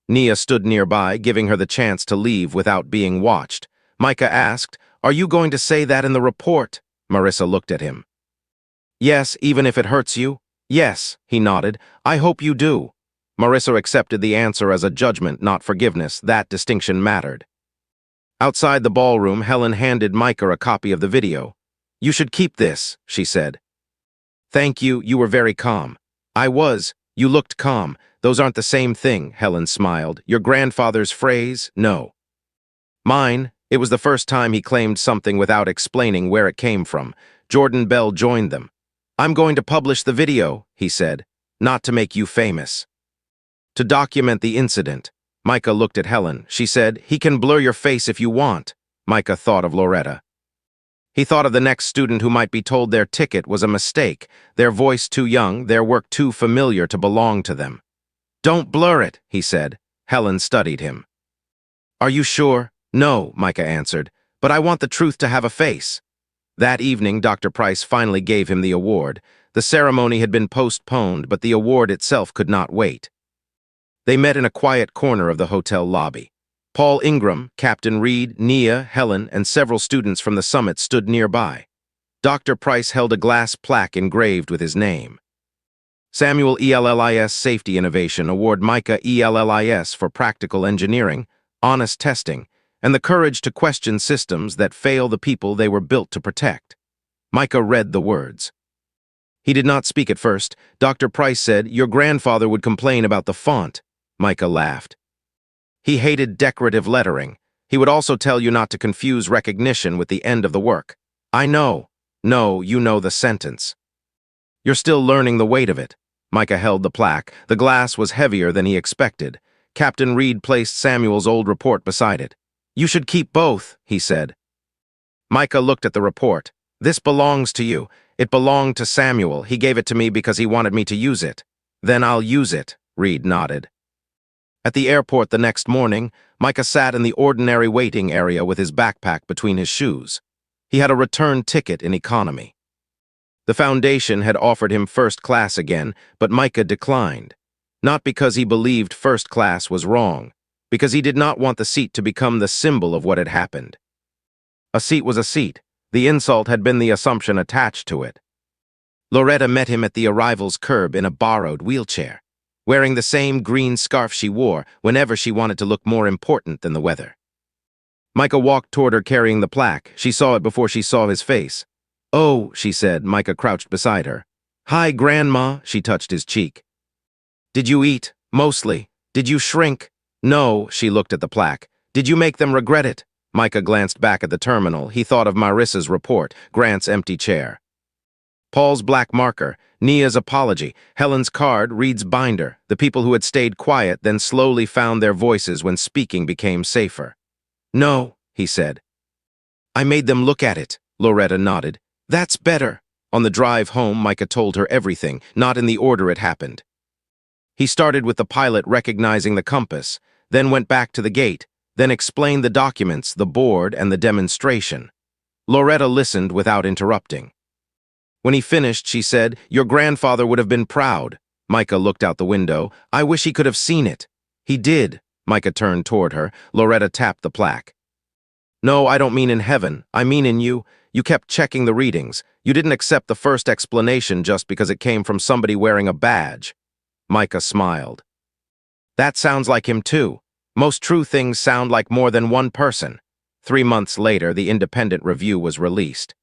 Nia stood nearby, giving her the chance to leave without being watched. Micah asked, "Are you going to say that in the report?" Marissa looked at him. "Yes, even if it hurts you?" "Yes," he nodded. "I hope you do." Marissa accepted the answer as a judgment, not forgiveness. That distinction mattered. Outside the ballroom, Helen handed Micah a copy of the video. "You should keep this," she said. "Thank you, you were very calm." "I was. You looked calm. Those aren't the same thing," Helen smiled. "Your grandfather's phrase? No. Mine, it was the first time he claimed something without explaining where it came from." Jordan Bell joined them. "I'm going to publish the video," he said, "not to make you famous. To document the incident." Micah looked at Helen. She said, "He can blur your face if you want." Micah thought of Loretta. He thought of the next student who might be told their ticket was a mistake, their voice too young, their work too familiar to belong to them. "Don't blur it," he said. Helen studied him. "Are you sure?" "No," Micah answered, "but I want the truth to have a face." That evening, Dr. Price finally gave him the award. The ceremony had been postponed, but the award itself could not wait. They met in a quiet corner of the hotel lobby. Paul Ingram, Captain Reed, Nia, Helen, and several students from the summit stood nearby. Dr. Price held a glass plaque engraved with his name. Samuel ELLIS Safety Innovation Award Micah ELLIS for practical engineering, honest testing, and the courage to question systems that fail the people they were built to protect. Micah read the words. He did not speak at first. Dr. Price said, "Your grandfather would complain about the font." Micah laughed. "He hated decorative lettering. He would also tell you not to confuse recognition with the end of the work." "I know." "No, you know the sentence. You're still learning the weight of it." Micah held the plaque. The glass was heavier than he expected. Captain Reed placed Samuel's old report beside it. "You should keep both," he said. Micah looked at the report. "This belongs to you. It belonged to Samuel. He gave it to me because he wanted me to use it." "Then I'll use it," Reed nodded. At the airport the next morning, Micah sat in the ordinary waiting area with his backpack between his shoes. He had a return ticket in economy. The Foundation had offered him first class again, but Micah declined. Not because he believed first class was wrong, because he did not want the seat to become the symbol of what had happened. A seat was a seat. The insult had been the assumption attached to it. Loretta met him at the arrival's curb in a borrowed wheelchair, wearing the same green scarf she wore whenever she wanted to look more important than the weather. Micah walked toward her carrying the plaque. She saw it before she saw his face. "Oh," she said. Micah crouched beside her. "Hi, Grandma," she touched his cheek. "Did you eat? Mostly. Did you shrink?" "No," she looked at the plaque. "Did you make them regret it?" Micah glanced back at the terminal. He thought of Marissa's report, Grant's empty chair. Paul's black marker, Nia's apology, Helen's card, Reed's binder, the people who had stayed quiet then slowly found their voices when speaking became safer. "No," he said. "I made them look at it," Loretta nodded. "That's better." On the drive home, Micah told her everything, not in the order it happened. He started with the pilot recognizing the compass, then went back to the gate, then explained the documents, the board, and the demonstration. Loretta listened without interrupting. When he finished, she said, "Your grandfather would have been proud." Micah looked out the window. "I wish he could have seen it." "He did." Micah turned toward her. Loretta tapped the plaque. "No, I don't mean in heaven. I mean in you. You kept checking the readings. You didn't accept the first explanation just because it came from somebody wearing a badge." Micah smiled. "That sounds like him too. Most true things sound like more than one person." 3 months later, the independent review was released.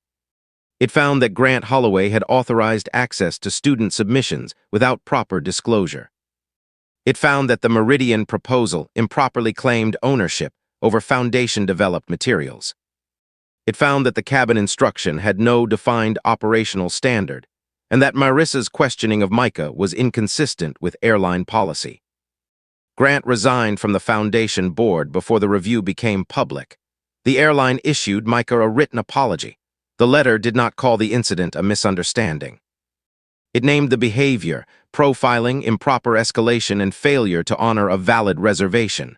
It found that Grant Holloway had authorized access to student submissions without proper disclosure. It found that the Meridian proposal improperly claimed ownership over Foundation-developed materials. It found that the cabin instruction had no defined operational standard, and that Marissa's questioning of Micah was inconsistent with airline policy. Grant resigned from the Foundation board before the review became public. The airline issued Micah a written apology. The letter did not call the incident a misunderstanding. It named the behavior, profiling, improper escalation, and failure to honor a valid reservation.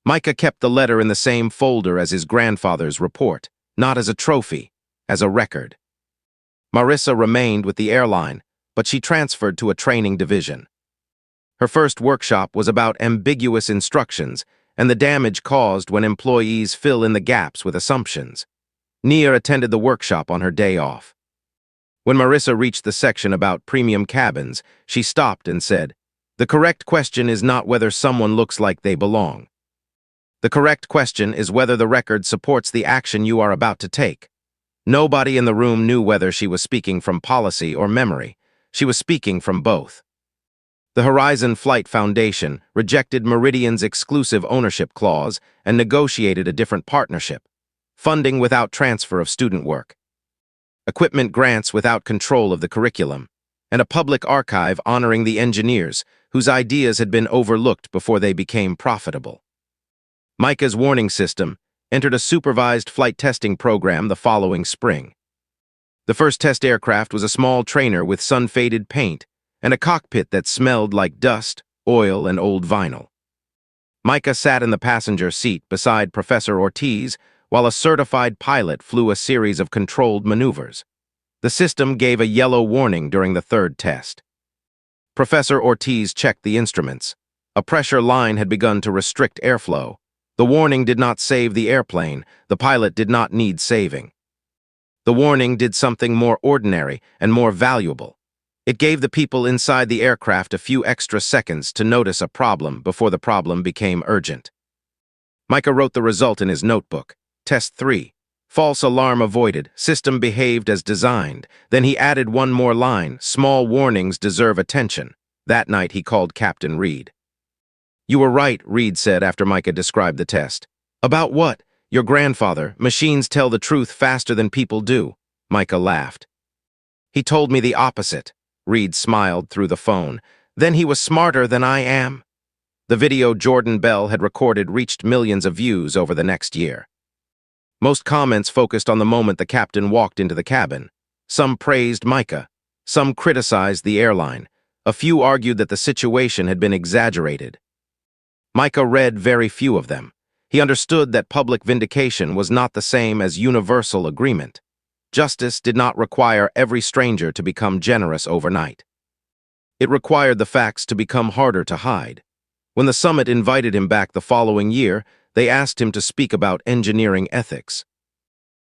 Micah kept the letter in the same folder as his grandfather's report, not as a trophy, as a record. Marissa remained with the airline, but she transferred to a training division. Her first workshop was about ambiguous instructions and the damage caused when employees fill in the gaps with assumptions. Nia attended the workshop on her day off. When Marissa reached the section about premium cabins, she stopped and said, "The correct question is not whether someone looks like they belong. The correct question is whether the record supports the action you are about to take." Nobody in the room knew whether she was speaking from policy or memory. She was speaking from both. The Horizon Flight Foundation rejected Meridian's exclusive ownership clause and negotiated a different partnership, funding without transfer of student work, equipment grants without control of the curriculum, and a public archive honoring the engineers whose ideas had been overlooked before they became profitable. Micah's warning system entered a supervised flight testing program the following spring. The first test aircraft was a small trainer with sun-faded paint and a cockpit that smelled like dust, oil, and old vinyl. Micah sat in the passenger seat beside Professor Ortiz while a certified pilot flew a series of controlled maneuvers. The system gave a yellow warning during the third test. Professor Ortiz checked the instruments. A pressure line had begun to restrict airflow. The warning did not save the airplane. The pilot did not need saving. The warning did something more ordinary and more valuable. It gave the people inside the aircraft a few extra seconds to notice a problem before the problem became urgent. Micah wrote the result in his notebook. Test 3. False alarm avoided. System behaved as designed. Then he added one more line. Small warnings deserve attention. That night he called Captain Reed. "You were right," Reed said after Micah described the test. "About what?" "Your grandfather. Machines tell the truth faster than people do." Micah laughed. "He told me the opposite." Reed smiled through the phone. "Then he was smarter than I am." The video Jordan Bell had recorded reached millions of views over the next year. Most comments focused on the moment the captain walked into the cabin. Some praised Micah. Some criticized the airline. A few argued that the situation had been exaggerated. Micah read very few of them. He understood that public vindication was not the same as universal agreement. Justice did not require every stranger to become generous overnight. It required the facts to become harder to hide. When the summit invited him back the following year, they asked him to speak about engineering ethics.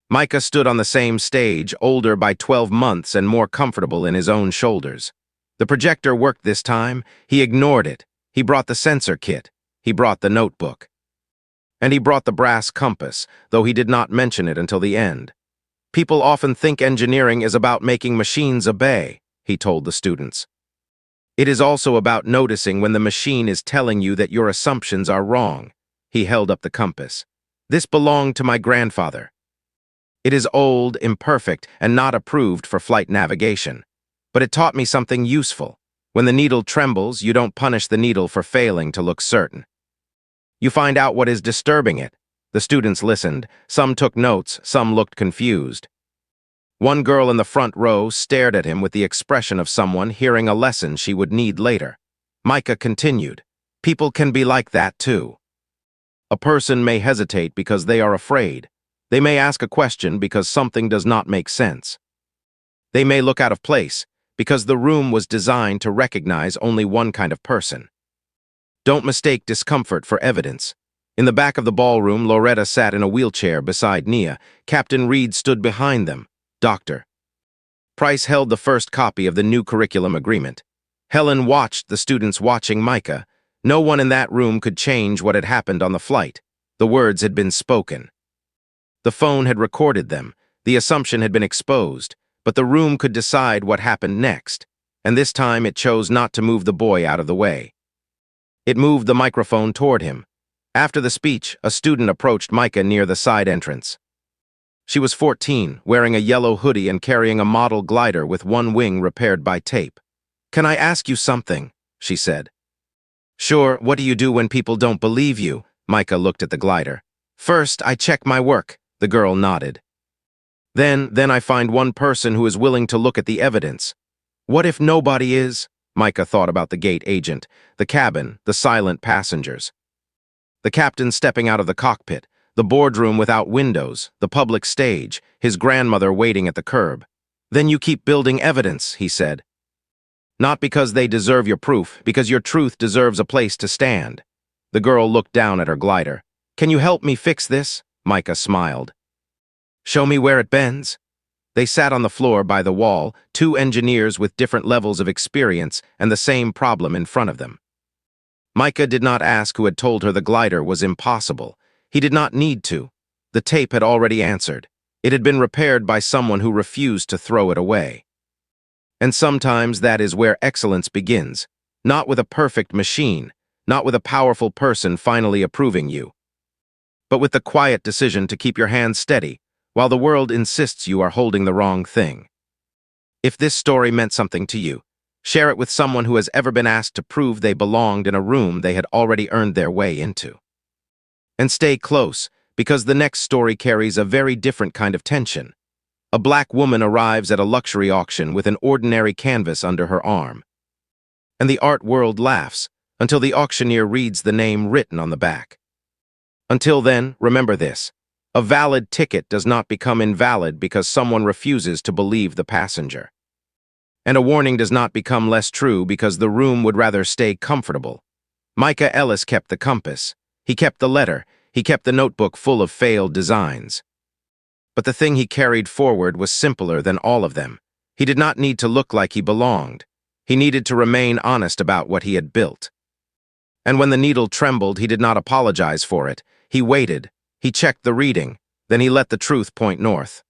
Micah stood on the same stage, older by 12 months and more comfortable in his own shoulders. The projector worked this time. He ignored it. He brought the sensor kit. He brought the notebook. And he brought the brass compass, though he did not mention it until the end. "People often think engineering is about making machines obey," he told the students. "It is also about noticing when the machine is telling you that your assumptions are wrong." He held up the compass. "This belonged to my grandfather. It is old, imperfect, and not approved for flight navigation. But it taught me something useful. When the needle trembles, you don't punish the needle for failing to look certain. You find out what is disturbing it." The students listened. Some took notes, some looked confused. One girl in the front row stared at him with the expression of someone hearing a lesson she would need later. Micah continued, "People can be like that too. A person may hesitate because they are afraid. They may ask a question because something does not make sense. They may look out of place because the room was designed to recognize only one kind of person. Don't mistake discomfort for evidence." In the back of the ballroom, Loretta sat in a wheelchair beside Nia. Captain Reed stood behind them. "Doctor." Price held the first copy of the new curriculum agreement. Helen watched the students watching Micah. No one in that room could change what had happened on the flight. The words had been spoken. The phone had recorded them. The assumption had been exposed, but the room could decide what happened next, and this time it chose not to move the boy out of the way. It moved the microphone toward him. After the speech, a student approached Micah near the side entrance. She was 14, wearing a yellow hoodie and carrying a model glider with one wing repaired by tape. "Can I ask you something?" she said. "Sure, what do you do when people don't believe you?" Micah looked at the glider. "First, I check my work," the girl nodded. Then I find one person who is willing to look at the evidence." "What if nobody is?" Micah thought about the gate agent, the cabin, the silent passengers. The captain stepping out of the cockpit, the boardroom without windows, the public stage, his grandmother waiting at the curb. "Then you keep building evidence," he said. "Not because they deserve your proof, because your truth deserves a place to stand." The girl looked down at her glider. "Can you help me fix this?" Micah smiled. "Show me where it bends." They sat on the floor by the wall, two engineers with different levels of experience and the same problem in front of them. Micah did not ask who had told her the glider was impossible. He did not need to. The tape had already answered. It had been repaired by someone who refused to throw it away. And sometimes that is where excellence begins, not with a perfect machine, not with a powerful person finally approving you, but with the quiet decision to keep your hands steady while the world insists you are holding the wrong thing. If this story meant something to you, share it with someone who has ever been asked to prove they belonged in a room they had already earned their way into. And stay close, because the next story carries a very different kind of tension. A black woman arrives at a luxury auction with an ordinary canvas under her arm. And the art world laughs until the auctioneer reads the name written on the back. Until then, remember this. A valid ticket does not become invalid because someone refuses to believe the passenger. And a warning does not become less true because the room would rather stay comfortable. Micah Ellis kept the compass. He kept the letter. He kept the notebook full of failed designs. But the thing he carried forward was simpler than all of them. He did not need to look like he belonged. He needed to remain honest about what he had built. And when the needle trembled, he did not apologize for it. He waited. He checked the reading. Then he let the truth point north.